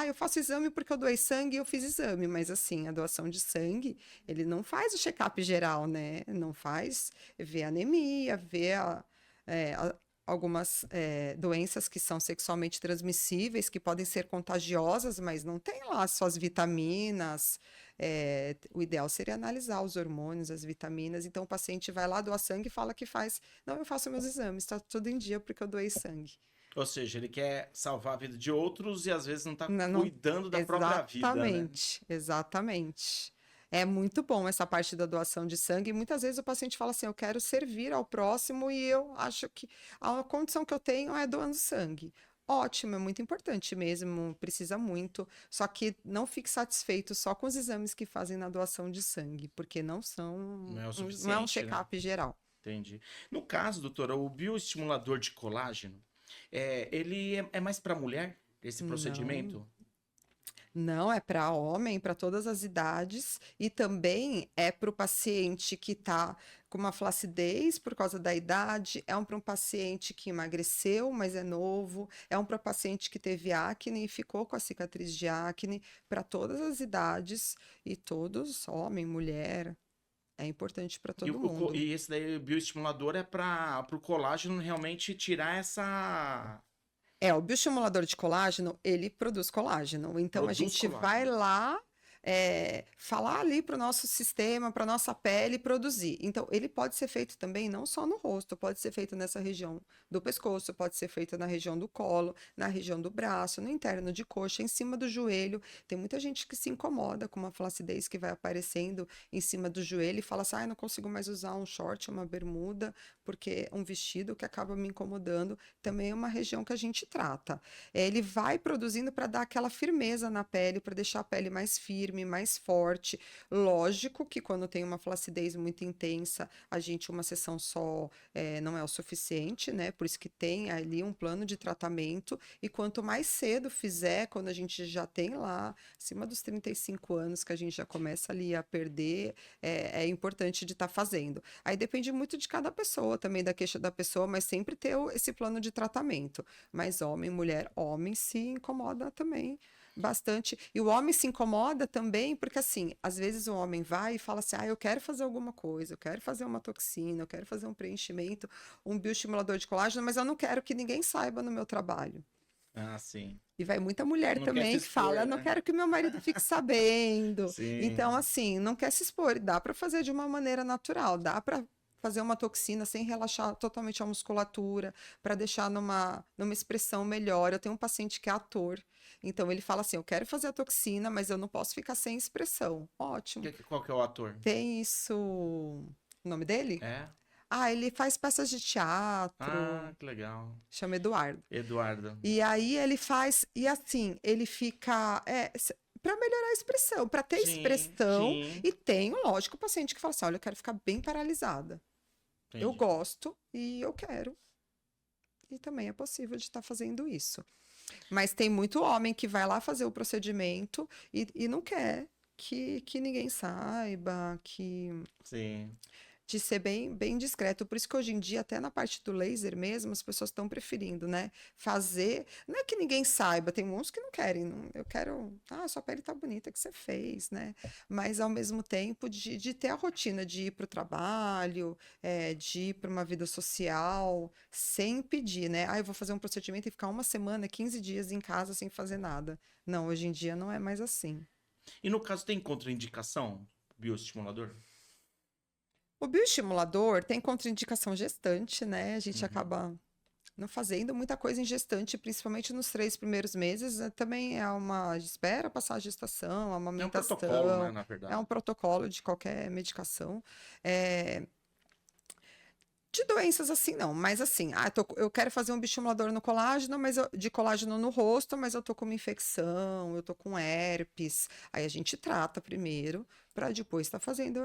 Speaker 4: eu faço exame porque eu doei sangue e eu fiz exame, mas assim, a doação de sangue, ele não faz o check-up geral, né? Não faz, vê anemia, vê algumas doenças que são sexualmente transmissíveis, que podem ser contagiosas, mas não tem lá suas vitaminas. O ideal seria analisar os hormônios, as vitaminas. Então, o paciente vai lá, doa sangue e fala que faz. Não, eu faço meus exames, está tudo em dia porque eu doei sangue.
Speaker 3: Ou seja, ele quer salvar a vida de outros e às vezes não tá
Speaker 4: Não,
Speaker 3: cuidando da própria vida, né?
Speaker 4: exatamente, exatamente. É muito bom essa parte da doação de sangue. E muitas vezes o paciente fala assim, eu quero servir ao próximo e eu acho que a condição que eu tenho é doando sangue. Ótimo, é muito importante mesmo, precisa muito. Só que não fique satisfeito só com os exames que fazem na doação de sangue, porque não
Speaker 3: Não é o
Speaker 4: é um
Speaker 3: suficiente, né?
Speaker 4: check-up geral.
Speaker 3: Entendi. No caso, doutora, o bioestimulador de colágeno, ele é mais para mulher, esse procedimento?
Speaker 4: Não, é para homem, para todas as idades, e também é para o paciente que está com uma flacidez por causa da idade, para um paciente que emagreceu, mas é novo, para um paciente que teve acne e ficou com a cicatriz de acne, para todas as idades, e todos, homem, mulher, é importante para todo mundo.
Speaker 3: E esse daí, o bioestimulador é para o colágeno realmente tirar essa...
Speaker 4: O bioestimulador de colágeno, ele produz colágeno. Então, a gente vai lá falar ali para o nosso sistema, para a nossa pele produzir. Então, ele pode ser feito também não só no rosto, pode ser feito nessa região do pescoço, pode ser feito na região do colo, na região do braço, no interno de coxa, em cima do joelho. Tem muita gente que se incomoda com uma flacidez que vai aparecendo em cima do joelho e fala assim, não consigo mais usar um short, uma bermuda, porque um vestido que acaba me incomodando. Também é uma região que a gente trata. Ele vai produzindo para dar aquela firmeza na pele, para deixar a pele mais firme, mais forte. Lógico que quando tem uma flacidez muito intensa, uma sessão só não é o suficiente, né? Por isso que tem ali um plano de tratamento, e quanto mais cedo fizer, quando a gente já tem lá, acima dos 35 anos, que a gente já começa ali a perder, é importante de estar fazendo. Aí depende muito de cada pessoa, também da queixa da pessoa, mas sempre ter esse plano de tratamento. Mas homem, mulher, homem se incomoda também Bastante. E o homem se incomoda também, porque assim, às vezes o homem vai e fala assim, eu quero fazer alguma coisa, eu quero fazer uma toxina, eu quero fazer um preenchimento, um bioestimulador de colágeno, mas eu não quero que ninguém saiba no meu trabalho.
Speaker 3: Ah, sim.
Speaker 4: E vai muita mulher
Speaker 3: Não quer
Speaker 4: também
Speaker 3: se
Speaker 4: que fala,
Speaker 3: expor,
Speaker 4: não
Speaker 3: né?
Speaker 4: quero que meu marido fique sabendo.
Speaker 3: Sim.
Speaker 4: Então, assim, não quer se expor. Dá para fazer de uma maneira natural, dá para fazer uma toxina sem relaxar totalmente a musculatura, para deixar numa expressão melhor. Eu tenho um paciente que é ator, então ele fala assim: eu quero fazer a toxina, mas eu não posso ficar sem expressão. Ótimo.
Speaker 3: Qual que é o ator?
Speaker 4: Tem isso. O nome dele?
Speaker 3: É?
Speaker 4: Ele faz peças de teatro,
Speaker 3: Ah, que legal.
Speaker 4: chama Eduardo.
Speaker 3: Eduardo.
Speaker 4: E aí ele faz, e assim, ele fica. Para melhorar a expressão, para ter
Speaker 3: Sim,
Speaker 4: expressão.
Speaker 3: sim.
Speaker 4: E tem, lógico, o paciente que fala assim: olha, eu quero ficar bem paralisada. Eu
Speaker 3: Entendi.
Speaker 4: gosto e eu quero. E também é possível de estar fazendo isso. Mas tem muito homem que vai lá fazer o procedimento e não quer que ninguém saiba,
Speaker 3: Sim.
Speaker 4: de ser bem discreto. Por isso que hoje em dia, até na parte do laser mesmo, as pessoas estão preferindo, né? Fazer. Não é que ninguém saiba, tem uns que não querem. Eu quero. Sua pele tá bonita que você fez, né? Mas ao mesmo tempo de ter a rotina de ir para o trabalho, de ir para uma vida social, sem pedir, né? Eu vou fazer um procedimento e ficar uma semana, 15 dias em casa sem fazer nada. Não, hoje em dia não é mais assim.
Speaker 3: E no caso, tem contraindicação bioestimulador?
Speaker 4: O bioestimulador tem contraindicação gestante, né? A gente acaba não fazendo muita coisa em gestante, principalmente nos 3 primeiros meses. Também é uma espera passar a gestação, a
Speaker 3: É um
Speaker 4: amamentação.
Speaker 3: protocolo, né, na verdade.
Speaker 4: É um protocolo de qualquer medicação. De doenças assim, não. Mas assim, eu quero fazer um bioestimulador no colágeno, de colágeno no rosto, mas eu tô com uma infecção, eu tô com herpes. Aí a gente trata primeiro, para depois estar fazendo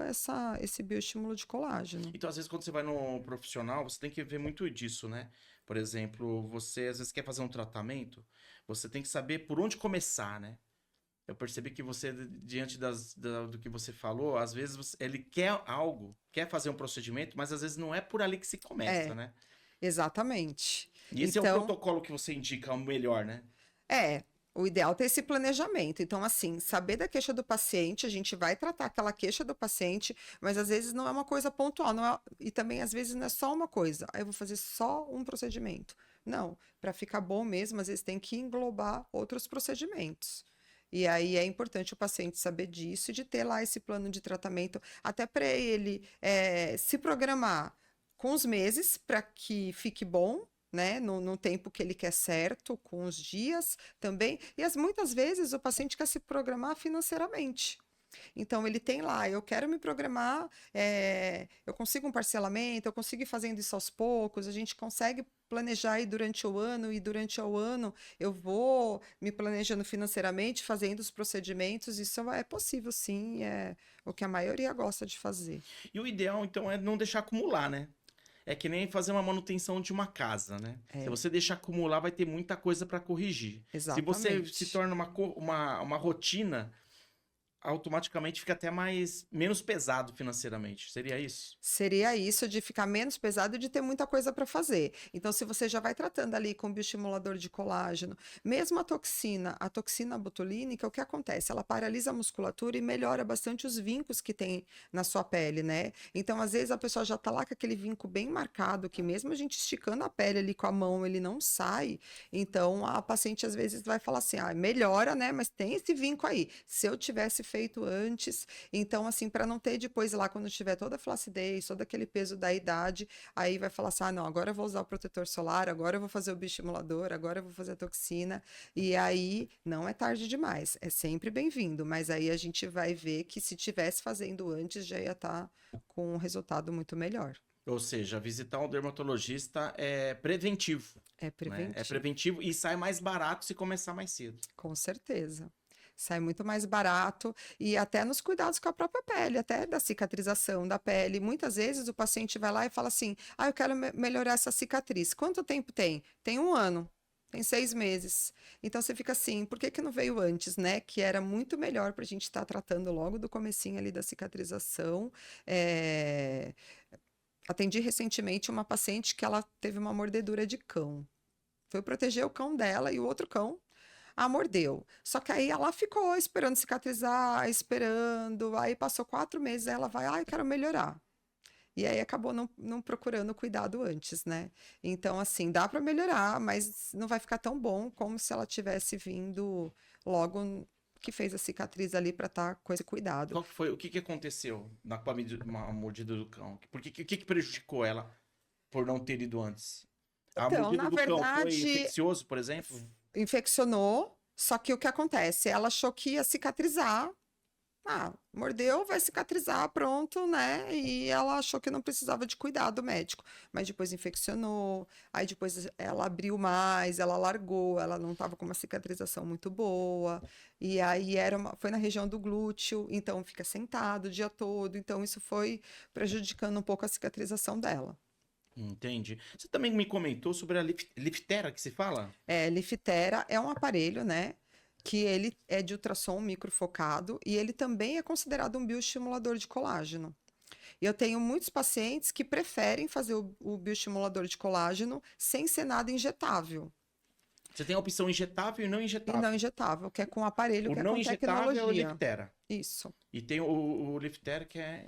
Speaker 4: esse bioestímulo de colágeno.
Speaker 3: Então, às vezes, quando você vai no profissional, você tem que ver muito disso, né? Por exemplo, você às vezes quer fazer um tratamento, você tem que saber por onde começar, né? Eu percebi que você, diante do que você falou, às vezes ele quer algo, quer fazer um procedimento, mas às vezes não é por ali que se começa, né?
Speaker 4: Exatamente.
Speaker 3: E esse é o protocolo que você indica o melhor, né?
Speaker 4: O ideal é ter esse planejamento. Então, assim, saber da queixa do paciente, a gente vai tratar aquela queixa do paciente, mas às vezes não é uma coisa pontual, e também às vezes não é só uma coisa. Eu vou fazer só um procedimento. Não, para ficar bom mesmo, às vezes tem que englobar outros procedimentos. E aí é importante o paciente saber disso e de ter lá esse plano de tratamento, até para ele se programar com os meses para que fique bom, né? No tempo que ele quer certo, com os dias também. E muitas vezes o paciente quer se programar financeiramente. Então, ele tem lá, eu quero me programar, eu consigo um parcelamento, eu consigo ir fazendo isso aos poucos, a gente consegue planejar aí durante o ano, e durante o ano eu vou me planejando financeiramente, fazendo os procedimentos, isso é possível sim, é o que a maioria gosta de fazer.
Speaker 3: E o ideal, então, é não deixar acumular, né? É que nem fazer uma manutenção de uma casa, né? Se você deixar acumular, vai ter muita coisa para corrigir.
Speaker 4: Exatamente.
Speaker 3: Se você se torna uma rotina, automaticamente fica até menos pesado financeiramente. Seria isso?
Speaker 4: Seria isso, de ficar menos pesado e de ter muita coisa para fazer. Então, se você já vai tratando ali com bioestimulador de colágeno, mesmo a toxina botulínica, o que acontece? Ela paralisa a musculatura e melhora bastante os vincos que tem na sua pele, né? Então, às vezes, a pessoa já tá lá com aquele vinco bem marcado, que mesmo a gente esticando a pele ali com a mão, ele não sai. Então, a paciente, às vezes, vai falar assim, melhora, né? Mas tem esse vinco aí. Se eu tivesse feito antes, então assim, para não ter depois lá quando tiver toda a flacidez, todo aquele peso da idade, aí vai falar assim, não, agora eu vou usar o protetor solar, agora eu vou fazer o bioestimulador, agora eu vou fazer a toxina, e aí não é tarde demais, é sempre bem-vindo, mas aí a gente vai ver que se tivesse fazendo antes, já ia estar com um resultado muito melhor.
Speaker 3: Ou seja, visitar um dermatologista é preventivo.
Speaker 4: É preventivo.
Speaker 3: Né? É preventivo e sai mais barato se começar mais cedo.
Speaker 4: Com certeza. Sai muito mais barato e até nos cuidados com a própria pele, até da cicatrização da pele. Muitas vezes o paciente vai lá e fala assim, eu quero melhorar essa cicatriz. Quanto tempo tem? Tem 1 ano. Tem 6 meses. Então você fica assim, por que não veio antes, né? Que era muito melhor para a gente estar tratando logo do comecinho ali da cicatrização. Atendi recentemente uma paciente que ela teve uma mordedura de cão. Foi proteger o cão dela e o outro cão Ah, mordeu. Só que aí ela ficou esperando cicatrizar, esperando. Aí passou 4 meses, ela vai, ai, quero melhorar. E aí acabou não procurando cuidado antes, né? Então, assim, dá para melhorar, mas não vai ficar tão bom como se ela tivesse vindo logo que fez a cicatriz ali para estar com esse cuidado.
Speaker 3: Qual que foi, o que que aconteceu com a mordida do cão? O que prejudicou ela por não ter ido antes? A
Speaker 4: Então,
Speaker 3: mordida
Speaker 4: na
Speaker 3: do cão foi
Speaker 4: verdade,
Speaker 3: infeccioso, por exemplo?
Speaker 4: infeccionou, só que o que acontece? Ela achou que ia cicatrizar. Ah, mordeu, vai cicatrizar, pronto, né? E ela achou que não precisava de cuidado médico. Mas depois infeccionou, aí depois ela abriu mais, ela largou, ela não estava com uma cicatrização muito boa. E aí foi na região do glúteo, então fica sentado o dia todo. Então isso foi prejudicando um pouco a cicatrização dela.
Speaker 3: Entende? Você também me comentou sobre a liftera que se fala?
Speaker 4: Liftera é um aparelho, né? Que ele é de ultrassom microfocado e ele também é considerado um bioestimulador de colágeno. E eu tenho muitos pacientes que preferem fazer o bioestimulador de colágeno sem ser nada injetável.
Speaker 3: Você tem a opção injetável e não
Speaker 4: E
Speaker 3: injetável.
Speaker 4: não injetável, que é com aparelho,
Speaker 3: O
Speaker 4: que é
Speaker 3: não
Speaker 4: com
Speaker 3: injetável é o
Speaker 4: tecnologia.
Speaker 3: liftera.
Speaker 4: Isso.
Speaker 3: E tem o liftera que é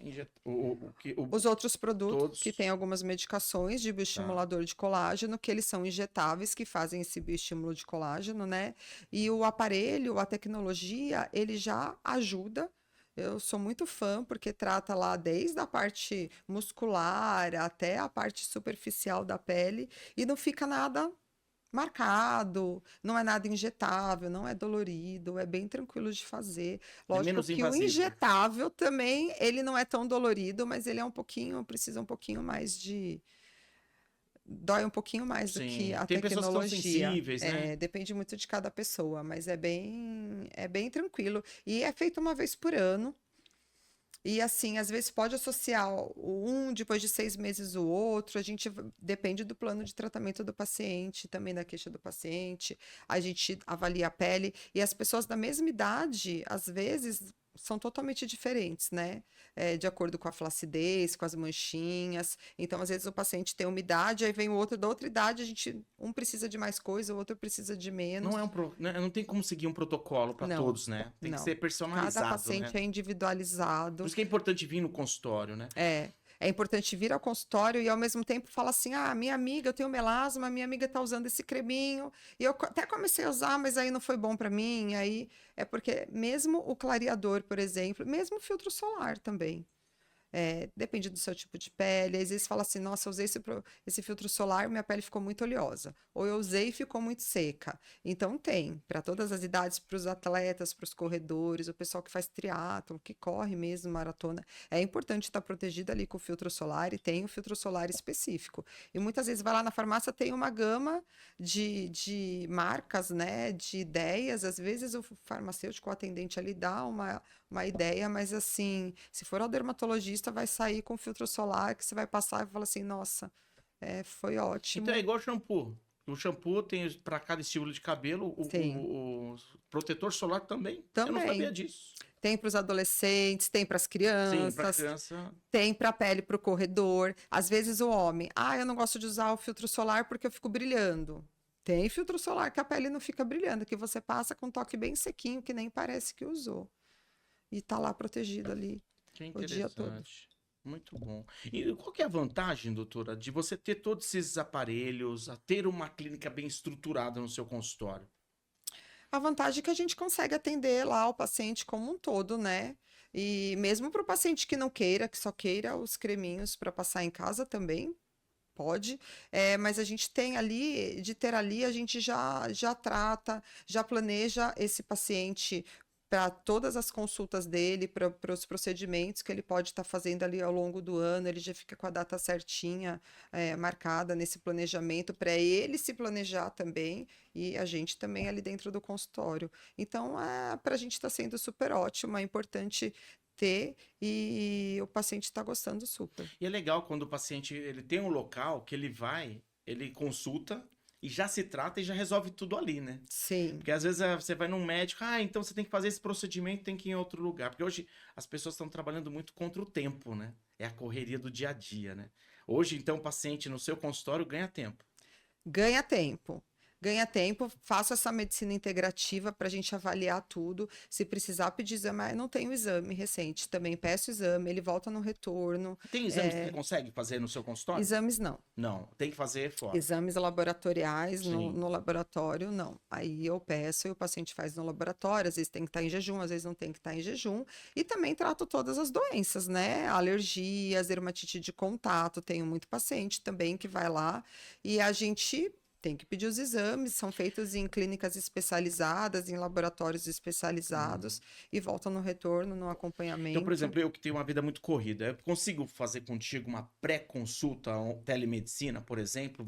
Speaker 4: Os outros produtos
Speaker 3: todos.
Speaker 4: que têm algumas medicações de bioestimulador de colágeno, que eles são injetáveis, que fazem esse bioestímulo de colágeno, né? E o aparelho, a tecnologia, ele já ajuda. Eu sou muito fã, porque trata lá desde a parte muscular até a parte superficial da pele e não fica nada marcado, não é nada injetável, não é dolorido, é bem tranquilo de fazer. Lógico
Speaker 3: menos
Speaker 4: que o
Speaker 3: invasivo.
Speaker 4: injetável também, ele não é tão dolorido, mas ele é precisa um pouquinho mais de... Dói um pouquinho mais do
Speaker 3: Sim.
Speaker 4: que a
Speaker 3: Tem pessoas que são
Speaker 4: tecnologia.
Speaker 3: sensíveis, né?
Speaker 4: Depende muito de cada pessoa, mas é bem tranquilo. E é feito uma vez por ano. E assim, às vezes pode associar depois de 6 meses o outro, depende do plano de tratamento do paciente, também da queixa do paciente, a gente avalia a pele, e as pessoas da mesma idade, às vezes, são totalmente diferentes, né? De acordo com a flacidez, com as manchinhas. Então, às vezes, o paciente tem uma idade, aí vem o outro da outra idade, um precisa de mais coisa, o outro precisa de menos.
Speaker 3: Não tem como seguir um protocolo para
Speaker 4: Não,
Speaker 3: todos, né? Tem que
Speaker 4: não.
Speaker 3: ser personalizado,
Speaker 4: Cada paciente
Speaker 3: né?
Speaker 4: é individualizado.
Speaker 3: Por isso que é importante vir no consultório, né?
Speaker 4: É importante vir ao consultório e ao mesmo tempo falar assim, minha amiga, eu tenho melasma, minha amiga tá usando esse creminho, e eu até comecei a usar, mas aí não foi bom para mim, aí é porque mesmo o clareador, por exemplo, mesmo o filtro solar também, depende do seu tipo de pele. Às vezes fala assim, nossa, eu usei esse filtro solar, minha pele ficou muito oleosa. Ou eu usei e ficou muito seca. Então tem, para todas as idades, para os atletas, para os corredores, o pessoal que faz triatlon, que corre mesmo, maratona. É importante estar protegido ali com o filtro solar e tem o filtro solar específico. E muitas vezes vai lá na farmácia, tem uma gama de marcas, né, de ideias. Às vezes o farmacêutico, o atendente ali dá uma ideia, mas assim, se for ao dermatologista, vai sair com filtro solar que você vai passar e fala assim, nossa, foi ótimo.
Speaker 3: Então é igual shampoo. O shampoo tem para cada estilo de cabelo, o protetor solar também. Eu não sabia disso.
Speaker 4: Tem para os adolescentes, tem para as crianças.
Speaker 3: Sim, para criança.
Speaker 4: Tem para a pele, para o corredor. Às vezes o homem, eu não gosto de usar o filtro solar porque eu fico brilhando. Tem filtro solar que a pele não fica brilhando, que você passa com um toque bem sequinho, que nem parece que usou. E tá lá protegido ali o dia todo.
Speaker 3: Muito bom. E qual que é a vantagem, doutora, de você ter todos esses aparelhos, a ter uma clínica bem estruturada no seu consultório?
Speaker 4: A vantagem é que a gente consegue atender lá o paciente como um todo, né? E mesmo para o paciente que não queira, que só queira os creminhos para passar em casa também, pode, mas a gente tem ali, a gente já trata, já planeja esse paciente para todas as consultas dele, para os procedimentos que ele pode estar fazendo ali ao longo do ano, ele já fica com a data certinha marcada nesse planejamento, para ele se planejar também, e a gente também ali dentro do consultório. Então, para a gente está sendo super ótimo, é importante ter, e o paciente está gostando super.
Speaker 3: E é legal quando o paciente ele tem um local que ele vai, ele consulta, e já se trata e já resolve tudo ali, né?
Speaker 4: Sim.
Speaker 3: Porque às vezes você vai num médico, então você tem que fazer esse procedimento, tem que ir em outro lugar. Porque hoje as pessoas estão trabalhando muito contra o tempo, né? É a correria do dia a dia, né? Hoje, então, o paciente no seu consultório ganha tempo.
Speaker 4: Ganha tempo. Ganha tempo, faço essa medicina integrativa para a gente avaliar tudo. Se precisar pedir exame, eu não tenho exame recente. Também peço exame, ele volta no retorno.
Speaker 3: Tem exames que você consegue fazer no seu consultório?
Speaker 4: Exames não.
Speaker 3: Não, tem que fazer fora.
Speaker 4: Exames laboratoriais
Speaker 3: Sim.
Speaker 4: no laboratório, não. Aí eu peço e o paciente faz no laboratório. Às vezes tem que estar em jejum, às vezes não tem que estar em jejum. E também trato todas as doenças, né? Alergias, dermatite de contato. Tenho muito paciente também que vai lá e a gente tem que pedir os exames, são feitos em clínicas especializadas, em laboratórios especializados e voltam no retorno, no acompanhamento.
Speaker 3: Então, por exemplo, eu que tenho uma vida muito corrida, eu consigo fazer contigo uma pré-consulta telemedicina, por exemplo?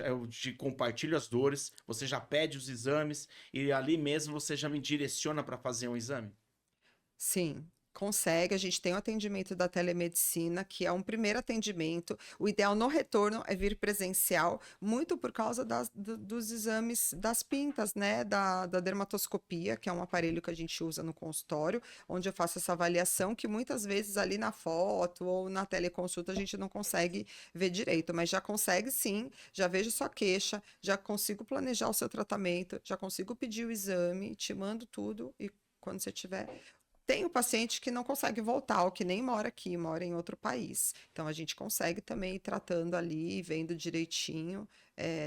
Speaker 3: Eu te compartilho as dores, você já pede os exames e ali mesmo você já me direciona para fazer um exame?
Speaker 4: Sim, consegue. A gente tem o atendimento da telemedicina, que é um primeiro atendimento. O ideal no retorno é vir presencial, muito por causa dos exames das pintas, né? Da dermatoscopia, que é um aparelho que a gente usa no consultório, onde eu faço essa avaliação, que muitas vezes ali na foto ou na teleconsulta a gente não consegue ver direito, mas já consegue sim, já vejo sua queixa, já consigo planejar o seu tratamento, já consigo pedir o exame, te mando tudo e quando você tiver. Tem o paciente que não consegue voltar, ou que nem mora aqui, mora em outro país. Então, a gente consegue também ir tratando ali, vendo direitinho.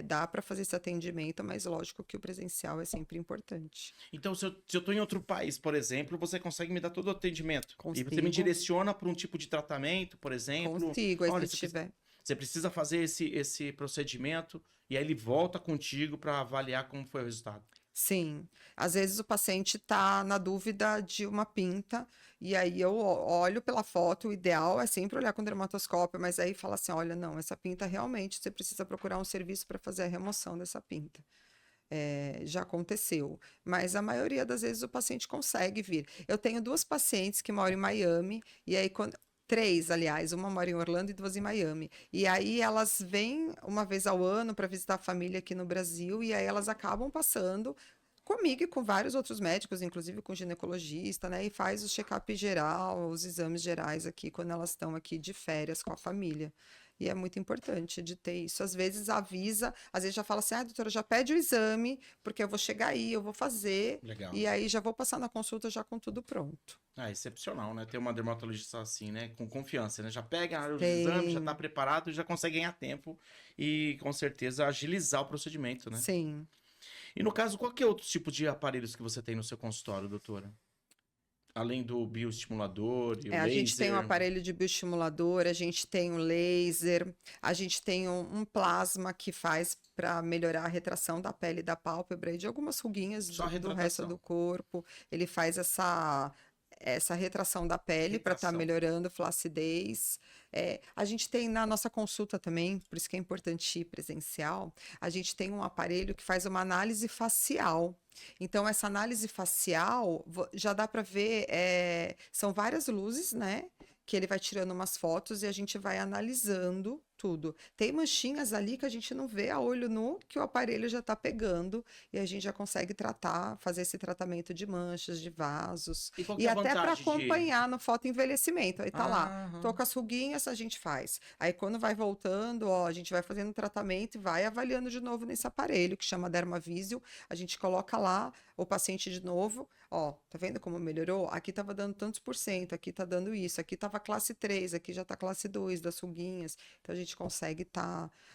Speaker 4: Dá para fazer esse atendimento, mas lógico que o presencial é sempre importante.
Speaker 3: Então, se eu estou em outro país, por exemplo, você consegue me dar todo o atendimento?
Speaker 4: Consigo.
Speaker 3: E você me direciona para um tipo de tratamento, por exemplo?
Speaker 4: Consigo, aí
Speaker 3: Olha,
Speaker 4: se tiver.
Speaker 3: Você precisa fazer esse procedimento e aí ele volta contigo para avaliar como foi o resultado.
Speaker 4: Sim, às vezes o paciente está na dúvida de uma pinta, e aí eu olho pela foto, o ideal é sempre olhar com dermatoscópio, mas aí fala assim, olha, não, essa pinta realmente, você precisa procurar um serviço para fazer a remoção dessa pinta. Já aconteceu, mas a maioria das vezes o paciente consegue vir. Eu tenho 2 pacientes que moram em Miami, e aí quando... 3, aliás, uma mora em Orlando e 2 em Miami. E aí elas vêm uma vez ao ano para visitar a família aqui no Brasil, e aí elas acabam passando comigo e com vários outros médicos, inclusive com ginecologista, né? E faz o check-up geral, os exames gerais aqui, quando elas estão aqui de férias com a família. E é muito importante de ter isso. Às vezes avisa, às vezes já fala assim, doutora, já pede o exame, porque eu vou chegar aí, eu vou fazer.
Speaker 3: Legal.
Speaker 4: E aí já vou passar na consulta já com tudo pronto.
Speaker 3: Excepcional, né? Ter uma dermatologista assim, né? Com confiança, né? Já pega os exames, já tá preparado, já consegue ganhar tempo e, com certeza, agilizar o procedimento, né?
Speaker 4: Sim.
Speaker 3: E, no caso, qual que é outro tipo de aparelhos que você tem no seu consultório, doutora? Além do bioestimulador e o laser?
Speaker 4: A gente tem um aparelho de bioestimulador, a gente tem um laser, a gente tem um plasma que faz para melhorar a retração da pele da pálpebra e de algumas ruguinhas do resto do corpo. Ele faz essa retração da pele para estar melhorando flacidez. A gente tem na nossa consulta também, por isso que é importante ir presencial, a gente tem um aparelho que faz uma análise facial. Então, essa análise facial, já dá para ver, são várias luzes, né? Que ele vai tirando umas fotos e a gente vai analisando tudo. Tem manchinhas ali que a gente não vê a olho nu, que o aparelho já está pegando e a gente já consegue fazer esse tratamento de manchas, de vasos. E até para acompanhar no fotoenvelhecimento. Aí tá lá, tô com as ruguinhas, a gente faz. Aí quando vai voltando, a gente vai fazendo tratamento e vai avaliando de novo nesse aparelho, que chama Dermavisio. A gente coloca lá o paciente de novo, tá vendo como melhorou? Aqui tava dando tantos %, aqui tá dando isso, aqui tava classe 3, aqui já tá classe 2 das ruguinhas. Então a gente consegue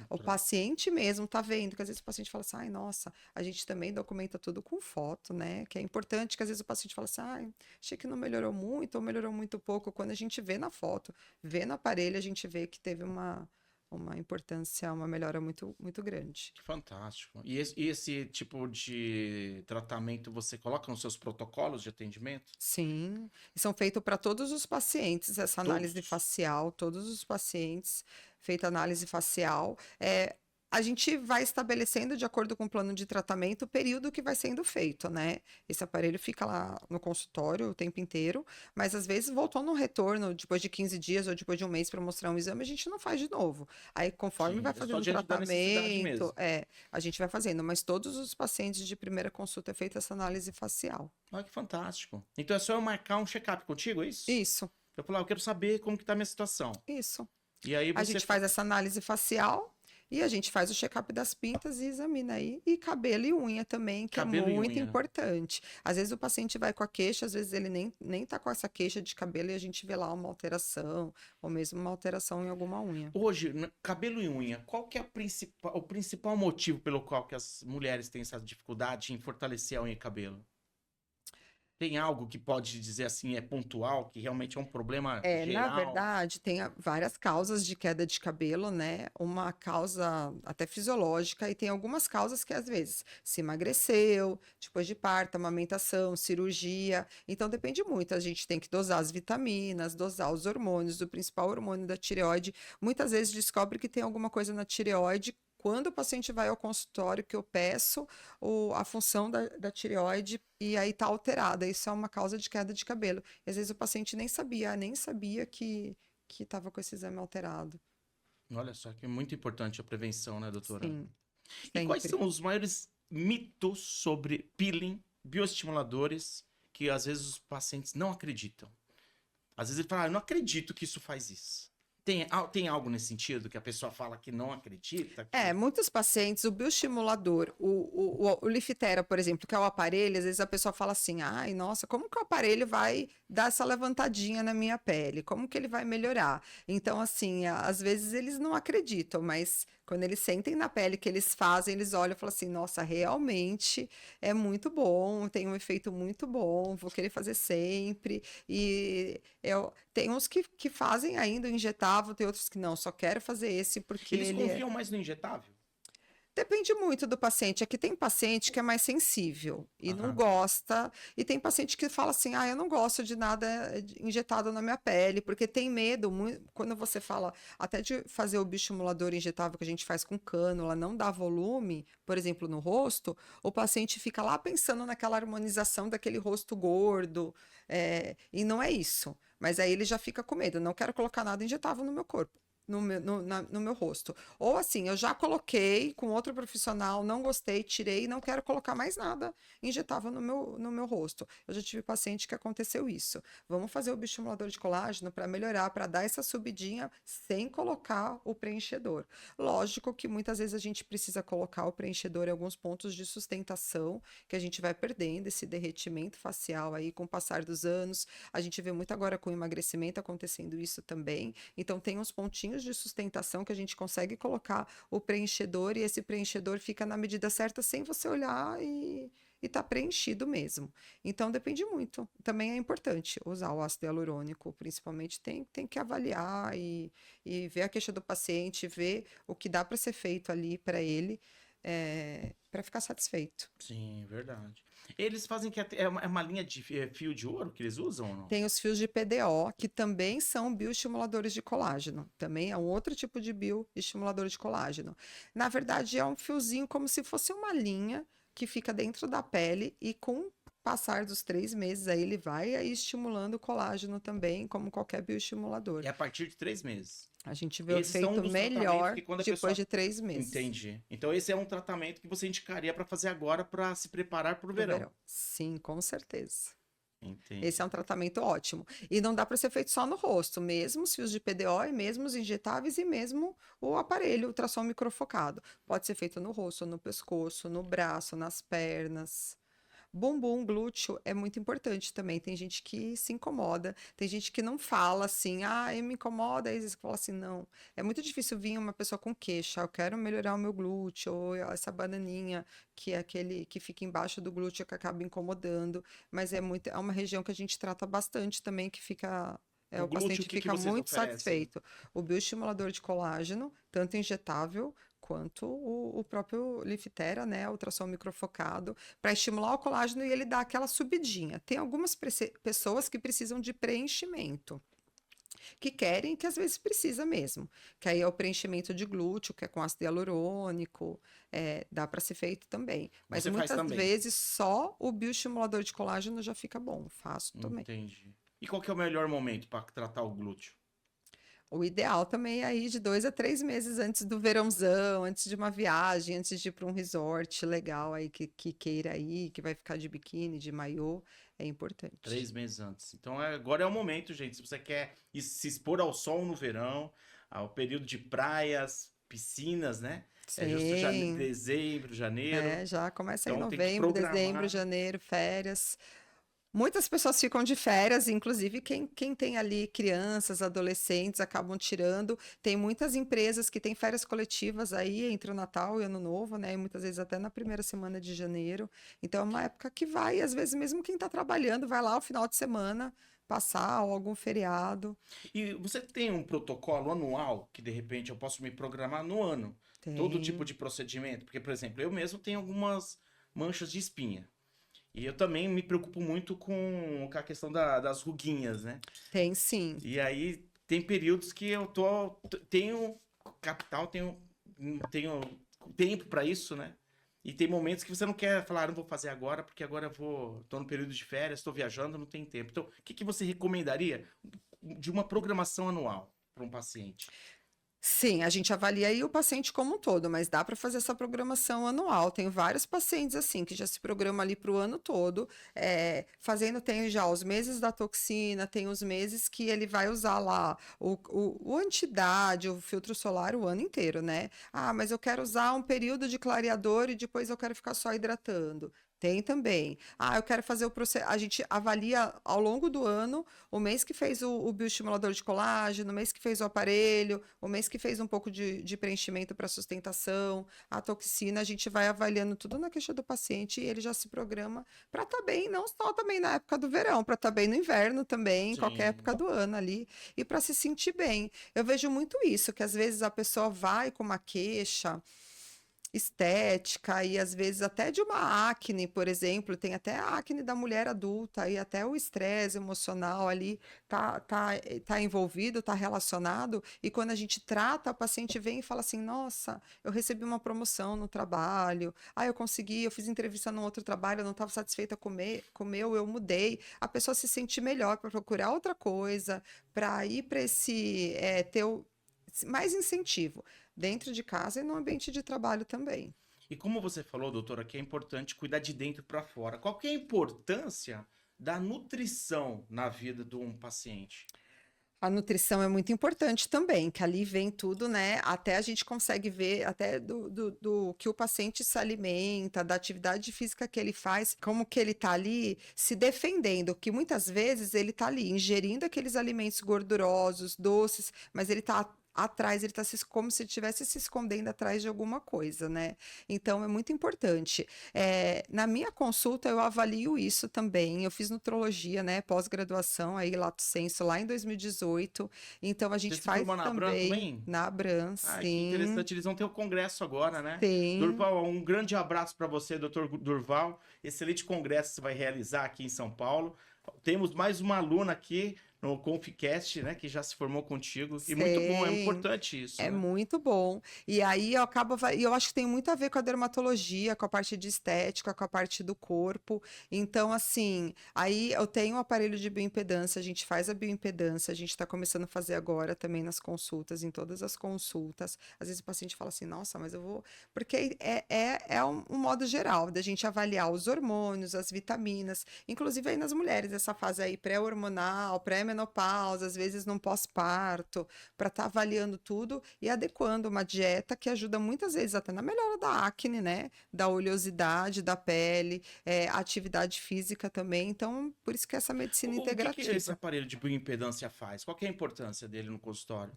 Speaker 4: o paciente mesmo tá vendo, que às vezes o paciente fala assim, ai, nossa, a gente também documenta tudo com foto, né? Que é importante que às vezes o paciente fala assim, ai, achei que não melhorou muito ou melhorou muito pouco. Quando a gente vê na foto, vê no aparelho, a gente vê que teve uma importância, uma melhora muito, muito grande.
Speaker 3: Fantástico. E esse tipo de tratamento você coloca nos seus protocolos de atendimento?
Speaker 4: Sim, e são feitos para todos os pacientes, essa análise facial, todos os pacientes, feita análise facial. A gente vai estabelecendo, de acordo com o plano de tratamento, o período que vai sendo feito, né? Esse aparelho fica lá no consultório o tempo inteiro, mas às vezes voltou no retorno, depois de 15 dias ou depois de um mês para mostrar um exame, a gente não faz de novo. Aí, conforme vai fazendo o tratamento, a gente vai fazendo, mas todos os pacientes de primeira consulta é feita essa análise facial.
Speaker 3: Olha que fantástico. Então é só eu marcar um check-up contigo, é isso?
Speaker 4: Isso.
Speaker 3: Eu falar, eu quero saber como que tá a minha situação.
Speaker 4: Isso.
Speaker 3: E aí
Speaker 4: a gente faz essa análise facial. E a gente faz o check-up das pintas e examina aí. E cabelo e unha também, que
Speaker 3: Cabelo
Speaker 4: é
Speaker 3: e
Speaker 4: muito
Speaker 3: unha.
Speaker 4: importante. Às vezes o paciente vai com a queixa, às vezes ele nem tá com essa queixa de cabelo e a gente vê lá uma alteração, ou mesmo uma alteração em alguma unha.
Speaker 3: Hoje, cabelo e unha, qual que é o principal motivo pelo qual que as mulheres têm essa dificuldade em fortalecer a unha e cabelo? Tem algo que pode dizer assim, é pontual, que realmente é um problema
Speaker 4: Na
Speaker 3: geral?
Speaker 4: verdade, tem várias causas de queda de cabelo, né? Uma causa até fisiológica, e tem algumas causas que às vezes se emagreceu, depois de parto, amamentação, cirurgia. Então depende muito. A gente tem que dosar as vitaminas, dosar os hormônios, o principal hormônio da tireoide. Muitas vezes descobre que tem alguma coisa na tireoide. Quando o paciente vai ao consultório, que eu peço a função da tireoide e aí tá alterada. Isso é uma causa de queda de cabelo. E às vezes o paciente nem sabia que estava com esse exame alterado.
Speaker 3: Olha só, que é muito importante a prevenção, né, doutora?
Speaker 4: Sim,
Speaker 3: E quais
Speaker 4: sempre.
Speaker 3: são os maiores mitos sobre peeling, bioestimuladores, que às vezes os pacientes não acreditam? Às vezes ele fala, eu não acredito que isso faz isso. Tem algo nesse sentido que a pessoa fala que não acredita?
Speaker 4: Muitos pacientes, o bioestimulador, o Lifitera, por exemplo, que é o aparelho, às vezes a pessoa fala assim, ai, nossa, como que o aparelho vai dar essa levantadinha na minha pele? Como que ele vai melhorar? Então, assim, às vezes eles não acreditam, mas quando eles sentem na pele que eles fazem, eles olham e falam assim, nossa, realmente é muito bom, tem um efeito muito bom, vou querer fazer sempre. E tem uns que fazem ainda o injetável, tem outros que não, só quero fazer esse porque
Speaker 3: Eles
Speaker 4: ele
Speaker 3: confiam mais no injetável?
Speaker 4: Depende muito do paciente. Aqui tem paciente que é mais sensível e não
Speaker 3: Aham.
Speaker 4: gosta, e tem paciente que fala assim: ah, eu não gosto de nada injetado na minha pele, porque tem medo. Quando você fala até de fazer o bioestimulador injetável que a gente faz com cânula, não dá volume, por exemplo, no rosto, o paciente fica lá pensando naquela harmonização daquele rosto gordo, e não é isso. Mas aí ele já fica com medo: não quero colocar nada injetável no meu corpo. No meu rosto. Ou assim, eu já coloquei com outro profissional, não gostei, tirei, não quero colocar mais nada injetável no meu rosto. Eu já tive paciente que aconteceu isso. Vamos fazer o bioestimulador de colágeno para melhorar, para dar essa subidinha sem colocar o preenchedor. Lógico que muitas vezes a gente precisa colocar o preenchedor em alguns pontos de sustentação, que a gente vai perdendo esse derretimento facial aí com o passar dos anos. A gente vê muito agora com o emagrecimento acontecendo isso também. Então tem uns pontinhos de sustentação que a gente consegue colocar o preenchedor e esse preenchedor fica na medida certa sem você olhar e tá preenchido mesmo. Então depende muito. Também é importante usar o ácido hialurônico, principalmente tem que avaliar e ver a queixa do paciente, ver o que dá para ser feito ali para ele, para ficar satisfeito.
Speaker 3: Sim, verdade. Eles fazem que é uma linha de fio de ouro que eles usam ou não?
Speaker 4: Tem os fios de PDO, que também são bioestimuladores de colágeno. Também é um outro tipo de bioestimulador de colágeno. Na verdade, é um fiozinho como se fosse uma linha que fica dentro da pele e com o passar dos 3 meses aí ele vai aí estimulando o colágeno também, como qualquer bioestimulador.
Speaker 3: É a partir de 3 meses.
Speaker 4: A gente vê o
Speaker 3: Esses são um
Speaker 4: efeito
Speaker 3: dos tratamentos
Speaker 4: melhor
Speaker 3: que quando a pessoa...
Speaker 4: depois de 3 meses.
Speaker 3: Entendi. Então esse é um tratamento que você indicaria para fazer agora para se preparar para o
Speaker 4: Pro
Speaker 3: verão.
Speaker 4: Sim, com certeza.
Speaker 3: Entendi.
Speaker 4: Esse é um tratamento ótimo. E não dá para ser feito só no rosto, mesmo os fios de PDO, e mesmo os injetáveis e mesmo o aparelho ultrassom microfocado. Pode ser feito no rosto, no pescoço, no braço, nas pernas. Bumbum, glúteo é muito importante também. Tem gente que se incomoda, tem gente que não fala assim, me incomoda, aí eles falam assim, não. É muito difícil vir uma pessoa com queixa, eu quero melhorar o meu glúteo, ou essa bananinha, que é aquele que fica embaixo do glúteo que acaba incomodando, mas é uma região que a gente trata bastante também, que fica...
Speaker 3: O
Speaker 4: o
Speaker 3: glúteo,
Speaker 4: paciente
Speaker 3: o que
Speaker 4: fica
Speaker 3: vocês
Speaker 4: muito
Speaker 3: oferecem?
Speaker 4: satisfeito. O bioestimulador de colágeno, tanto injetável quanto o próprio Lifitera, né, ultrassom microfocado, para estimular o colágeno e ele dá aquela subidinha. Tem algumas pessoas que precisam de preenchimento, que querem, que às vezes precisa mesmo, que aí é o preenchimento de glúteo, que é com ácido hialurônico, dá para ser feito também. Mas
Speaker 3: Você faz
Speaker 4: muitas
Speaker 3: também?
Speaker 4: vezes só o bioestimulador de colágeno já fica bom, faço também.
Speaker 3: Entendi. E qual que é o melhor momento para tratar o glúteo?
Speaker 4: O ideal também é aí de 2 a 3 meses antes do verãozão, antes de uma viagem, antes de ir para um resort legal aí que queira ir, que vai ficar de biquíni, de maiô, é importante.
Speaker 3: 3 meses antes. Então agora é o momento, gente. Se você quer se expor ao sol no verão, ao período de praias, piscinas, né? É justo
Speaker 4: Sim.
Speaker 3: dezembro, janeiro.
Speaker 4: Já começa em
Speaker 3: Então tem que
Speaker 4: novembro, dezembro,
Speaker 3: programar.
Speaker 4: janeiro, férias. Muitas pessoas ficam de férias, inclusive quem tem ali crianças, adolescentes, acabam tirando. Tem muitas empresas que têm férias coletivas aí entre o Natal e o Ano Novo, né? E muitas vezes até na primeira semana de janeiro. Então é uma época que vai, e às vezes mesmo quem está trabalhando vai lá o final de semana passar ou algum feriado.
Speaker 3: E você tem um protocolo anual que de repente eu posso me programar no ano? Todo tipo
Speaker 4: Tem,
Speaker 3: de procedimento? Porque, por exemplo, eu mesmo tenho algumas manchas de espinha. E eu também me preocupo muito com a questão das ruguinhas, né?
Speaker 4: tem sim.
Speaker 3: E aí tem períodos que eu tenho capital, tenho tempo para isso, né? E tem momentos que você não quer falar, não vou fazer agora, porque agora tô no período de férias, estou viajando, não tem tempo. Então, o que você recomendaria de uma programação anual para um paciente?
Speaker 4: Sim, a gente avalia aí o paciente como um todo, mas dá para fazer essa programação anual. Tenho vários pacientes assim que já se programam ali para o ano todo, fazendo, tem já os meses da toxina, tem os meses que ele vai usar lá o anti-idade, o filtro solar o ano inteiro, né? Ah, mas eu quero usar um período de clareador e depois eu quero ficar só hidratando. Tem também. Ah, eu quero fazer o processo. A gente avalia ao longo do ano o mês que fez o bioestimulador de colágeno, o mês que fez o aparelho, o mês que fez um pouco de preenchimento para sustentação, a toxina, a gente vai avaliando tudo na queixa do paciente e ele já se programa para estar bem, não só também na época do verão, para estar bem no inverno também, em qualquer
Speaker 3: Sim.
Speaker 4: época do ano ali, e para se sentir bem. Eu vejo muito isso, que às vezes a pessoa vai com uma queixa estética e às vezes até de uma acne, por exemplo, tem até a acne da mulher adulta e até o estresse emocional ali tá envolvido, tá relacionado, e quando a gente trata, a paciente vem e fala assim: "Nossa, eu recebi uma promoção no trabalho. Ah, eu fiz entrevista num outro trabalho, eu não estava satisfeita com o meu, eu mudei". A pessoa se sente melhor para procurar outra coisa, para ir para ter mais incentivo dentro de casa e no ambiente de trabalho também.
Speaker 3: E como você falou, doutora, que é importante cuidar de dentro para fora. Qual que é a importância da nutrição na vida de um paciente?
Speaker 4: A nutrição é muito importante também, que ali vem tudo, né? Até a gente consegue ver até do que o paciente se alimenta, da atividade física que ele faz, como que ele tá ali se defendendo, que muitas vezes ele tá ali ingerindo aqueles alimentos gordurosos, doces, mas ele tá atrás, ele tá como se estivesse se escondendo atrás de alguma coisa, né? Então é muito importante. Na minha consulta, eu avalio isso também. Eu fiz nutrologia, né? Pós-graduação, aí, lato sensu, lá em 2018. Então, a
Speaker 3: Você
Speaker 4: gente
Speaker 3: se
Speaker 4: faz
Speaker 3: formou na Abram
Speaker 4: também
Speaker 3: também?
Speaker 4: na Abram,
Speaker 3: Ah, que
Speaker 4: sim,
Speaker 3: interessante. Eles vão ter o congresso agora, né?
Speaker 4: sim.
Speaker 3: Durval, um grande abraço para você, doutor Durval. Excelente congresso que você vai realizar aqui em São Paulo. Temos mais uma aluna aqui no Conficast, né? Que já se formou contigo. E muito bom, é
Speaker 4: Sim,
Speaker 3: importante isso,
Speaker 4: é
Speaker 3: né?
Speaker 4: muito bom. E aí e eu acho que tem muito a ver com a dermatologia, com a parte de estética, com a parte do corpo. Então, assim, aí eu tenho um aparelho de bioimpedância, a gente faz a bioimpedância, a gente está começando a fazer agora também nas consultas, em todas as consultas. Às vezes o paciente fala assim, nossa, mas eu vou. Porque é um modo geral da gente avaliar os hormônios, as vitaminas, inclusive aí nas mulheres, essa fase aí pré-hormonal, pré-menopausa, às vezes no pós-parto, para estar avaliando tudo e adequando uma dieta que ajuda muitas vezes até na melhora da acne, né? Da oleosidade da pele, atividade física também. Então, por isso que essa medicina
Speaker 3: O que esse
Speaker 4: integrativa.
Speaker 3: aparelho de bioimpedância faz? Qual que é a importância dele no consultório?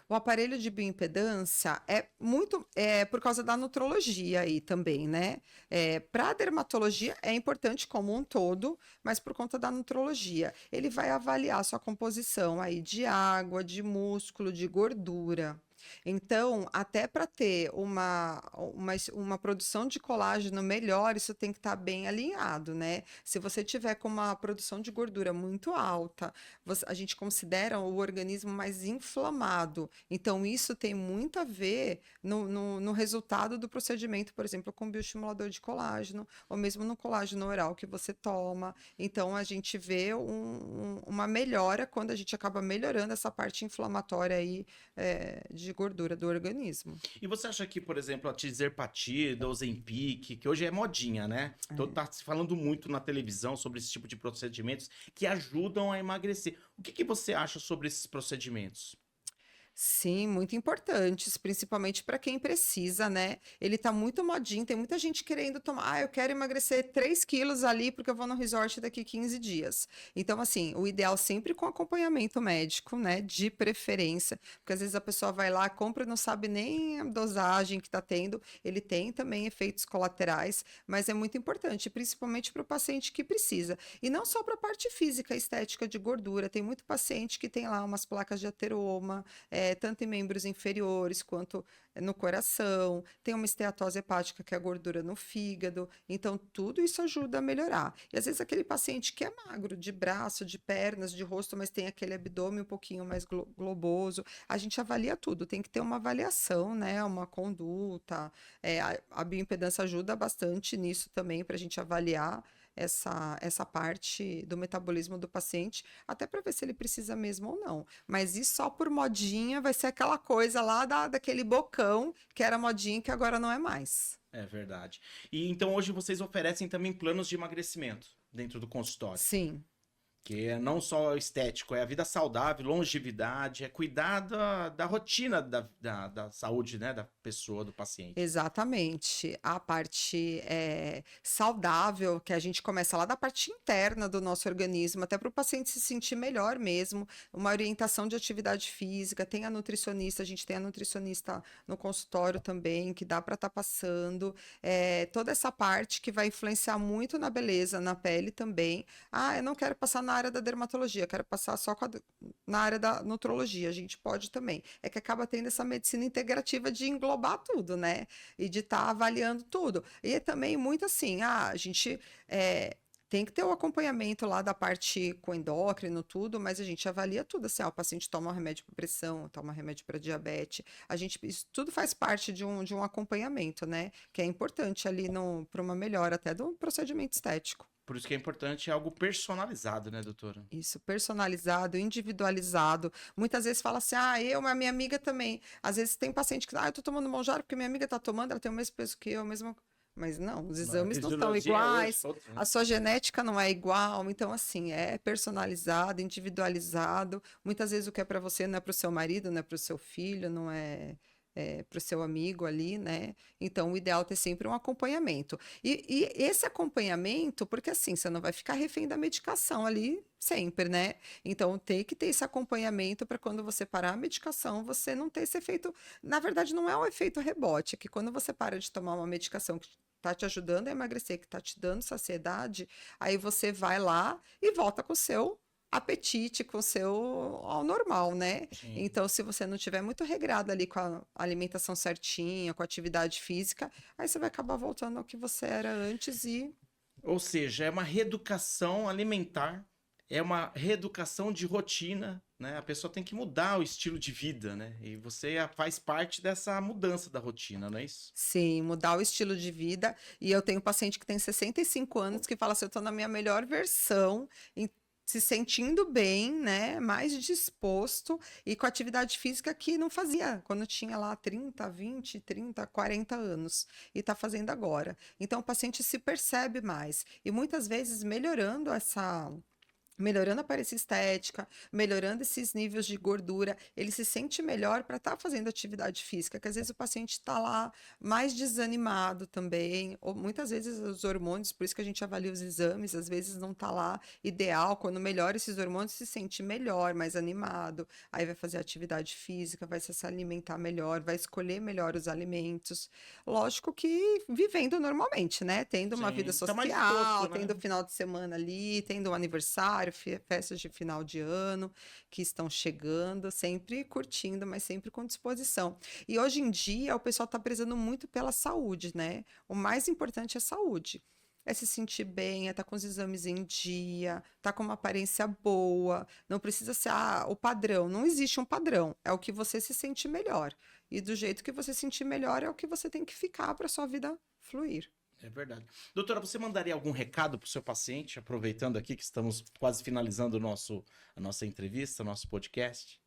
Speaker 4: O aparelho de bioimpedância é muito por causa da nutrologia aí também, né? Para a dermatologia é importante como um todo, mas por conta da nutrologia. Ele vai avaliar a sua composição aí de água, de músculo, de gordura. Então, até para ter uma produção de colágeno melhor, isso tem que estar bem alinhado, né? Se você tiver com uma produção de gordura muito alta, a gente considera o organismo mais inflamado. Então, isso tem muito a ver no resultado do procedimento, por exemplo, com bioestimulador de colágeno, ou mesmo no colágeno oral que você toma. Então, a gente vê uma melhora quando a gente acaba melhorando essa parte inflamatória aí, de gordura do organismo.
Speaker 3: E você acha que, por exemplo, a Tirzepatida, o Ozempic, que hoje é modinha, né? Então tá se falando muito na televisão sobre esse tipo de procedimentos que ajudam a emagrecer. O que você acha sobre esses procedimentos?
Speaker 4: Sim, muito importantes, principalmente para quem precisa, né? Ele tá muito modinho, tem muita gente querendo tomar. Ah, eu quero emagrecer 3 quilos ali porque eu vou no resort daqui 15 dias. Então, assim, o ideal sempre com acompanhamento médico, né? De preferência, porque às vezes a pessoa vai lá, compra e não sabe nem a dosagem que tá tendo. Ele tem também efeitos colaterais, mas é muito importante, principalmente para o paciente que precisa. E não só para a parte física, estética de gordura. Tem muito paciente que tem lá umas placas de ateroma, tanto em membros inferiores quanto no coração, tem uma esteatose hepática, que é a gordura no fígado, então tudo isso ajuda a melhorar. E às vezes aquele paciente que é magro, de braço, de pernas, de rosto, mas tem aquele abdômen um pouquinho mais globoso, a gente avalia tudo, tem que ter uma avaliação, né, uma conduta, a bioimpedância ajuda bastante nisso também, para a gente avaliar essa parte do metabolismo do paciente, até para ver se ele precisa mesmo ou não. Mas isso só por modinha vai ser aquela coisa lá daquele bocão que era modinha que agora não é mais.
Speaker 3: É verdade. E então hoje vocês oferecem também planos de emagrecimento dentro do consultório.
Speaker 4: Sim.
Speaker 3: Que é não só estético, é a vida saudável, longevidade, é cuidar da rotina da saúde, né, da pessoa, do paciente.
Speaker 4: Exatamente. A parte saudável, que a gente começa lá da parte interna do nosso organismo, até para o paciente se sentir melhor mesmo, uma orientação de atividade física, tem a nutricionista, a gente tem a nutricionista no consultório também, que dá para estar passando, toda essa parte que vai influenciar muito na beleza, na pele também. Ah, eu não quero passar na área da dermatologia, quero passar só na área da nutrologia, a gente pode também. É que acaba tendo essa medicina integrativa de englobar tudo, né? E de estar avaliando tudo. E é também muito assim, a gente tem que ter o acompanhamento lá da parte com endócrino, tudo, mas a gente avalia tudo, assim, o paciente toma um remédio para pressão, toma um remédio para diabetes, isso tudo faz parte de um acompanhamento, né? Que é importante ali para uma melhora até do procedimento estético.
Speaker 3: Por isso que é importante algo personalizado, né, doutora?
Speaker 4: Isso, personalizado, individualizado. Muitas vezes fala assim, mas minha amiga também. Às vezes tem paciente que, eu tô tomando Mounjaro porque minha amiga tá tomando, ela tem o mesmo peso que eu, mesmo. Mas não, os exames não estão iguais, a sua genética não é igual, então assim, é personalizado, individualizado. Muitas vezes o que é para você não é para o seu marido, não é para o seu filho, não é para o seu amigo ali, né? Então, o ideal é ter sempre um acompanhamento. E esse acompanhamento, porque assim, você não vai ficar refém da medicação ali sempre, né? Então, tem que ter esse acompanhamento para quando você parar a medicação, você não ter esse efeito. Na verdade, não é um efeito rebote, é que quando você para de tomar uma medicação que tá te ajudando a emagrecer, que tá te dando saciedade, aí você vai lá e volta com o seu apetite, com o seu ao normal, né?
Speaker 3: Sim.
Speaker 4: Então, se você não tiver muito regrado ali com a alimentação certinha, com a atividade física, aí você vai acabar voltando ao que você era antes e...
Speaker 3: Ou seja, é uma reeducação alimentar, é uma reeducação de rotina, né? A pessoa tem que mudar o estilo de vida, né? E você faz parte dessa mudança da rotina, não é isso?
Speaker 4: Sim, mudar o estilo de vida. E eu tenho paciente que tem 65 anos que fala assim, eu tô na minha melhor versão, se sentindo bem, né, mais disposto e com atividade física que não fazia quando tinha lá 30, 20, 30, 40 anos e tá fazendo agora. Então o paciente se percebe mais e muitas vezes melhorando a aparência estética, melhorando esses níveis de gordura, ele se sente melhor para estar fazendo atividade física, que às vezes o paciente está lá mais desanimado também, ou muitas vezes os hormônios, por isso que a gente avalia os exames, às vezes não está lá ideal, quando melhora esses hormônios se sente melhor, mais animado, aí vai fazer atividade física, vai se alimentar melhor, vai escolher melhor os alimentos, lógico que vivendo normalmente, né, tendo uma vida social,
Speaker 3: mais disposto, né?
Speaker 4: tendo final de semana ali, tendo um aniversário, festas de final de ano que estão chegando, sempre curtindo, mas sempre com disposição. E hoje em dia o pessoal está prezando muito pela saúde, né? O mais importante é saúde. É se sentir bem, é estar com os exames em dia, estar com uma aparência boa, não precisa ser o padrão, não existe um padrão, é o que você se sente melhor. E do jeito que você se sentir melhor é o que você tem que ficar para sua vida fluir.
Speaker 3: É verdade. Doutora, você mandaria algum recado para o seu paciente, aproveitando aqui que estamos quase finalizando a nossa entrevista, nosso podcast?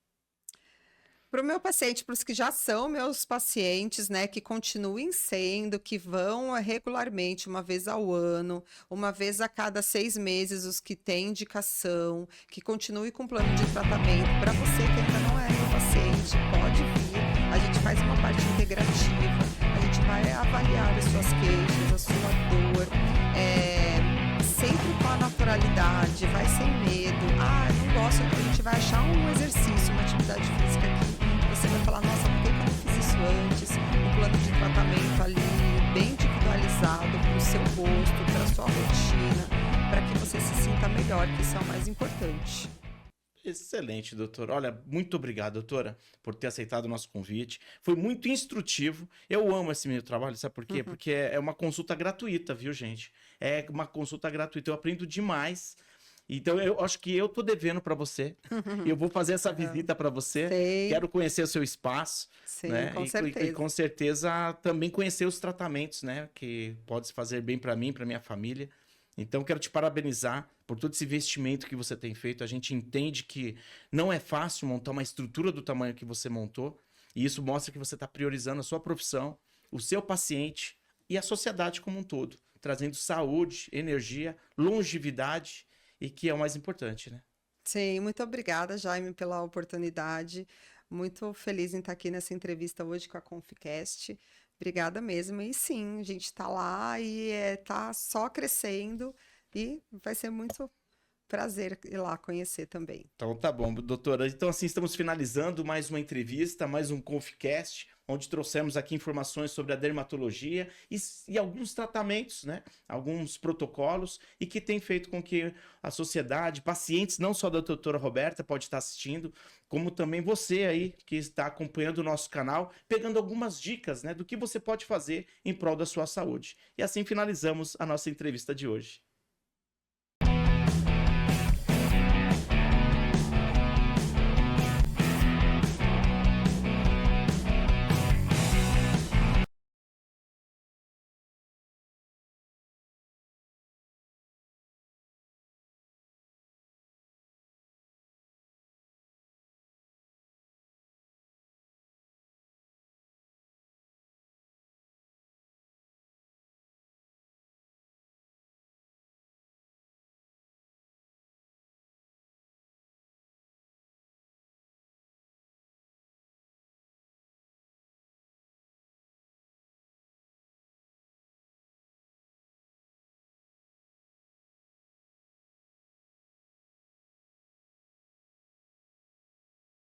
Speaker 4: Para o meu paciente, para os que já são meus pacientes, né, que continuem sendo, que vão regularmente, uma vez ao ano, uma vez a cada 6 meses, os que têm indicação, que continue com plano de tratamento. Para você que ainda não é paciente, pode vir, a gente faz uma parte integrativa, a gente vai avaliar as suas queixas, a sua dor, sempre com a naturalidade, vai sem medo. Não gosto, a gente vai achar um exercício, uma atividade física que você vai falar, nossa, por que eu não fiz isso antes? Um plano de tratamento ali, bem individualizado para o seu gosto, para a sua rotina, para que você se sinta melhor, que isso é o mais importante.
Speaker 3: Excelente, doutora. Olha, muito obrigado, doutora, por ter aceitado o nosso convite. Foi muito instrutivo. Eu amo esse meu trabalho, sabe por quê? Porque é uma consulta gratuita, viu, gente? É uma consulta gratuita. Eu aprendo demais. Então, eu acho que eu tô devendo para você. Eu vou fazer essa visita para você.
Speaker 4: Sei.
Speaker 3: Quero conhecer o seu espaço.
Speaker 4: Sim,
Speaker 3: né?
Speaker 4: com certeza.
Speaker 3: E com certeza também conhecer os tratamentos, né? Que pode fazer bem para mim, para minha família. Então, quero te parabenizar por todo esse investimento que você tem feito. A gente entende que não é fácil montar uma estrutura do tamanho que você montou. E isso mostra que você está priorizando a sua profissão, o seu paciente e a sociedade como um todo. Trazendo saúde, energia, longevidade e que é o mais importante, né?
Speaker 4: Sim, muito obrigada, Jaime, pela oportunidade. Muito feliz em estar aqui nessa entrevista hoje com a Conficast. Obrigada mesmo. E sim, a gente está lá e está só crescendo e vai ser muito prazer ir lá conhecer também.
Speaker 3: Então tá bom, doutora. Então assim, estamos finalizando mais uma entrevista, mais um Conficast, onde trouxemos aqui informações sobre a dermatologia e alguns tratamentos, né? Alguns protocolos e que tem feito com que a sociedade, pacientes, não só da doutora Roberta pode estar assistindo, como também você aí que está acompanhando o nosso canal, pegando algumas dicas, né, do que você pode fazer em prol da sua saúde. E assim finalizamos a nossa entrevista de hoje.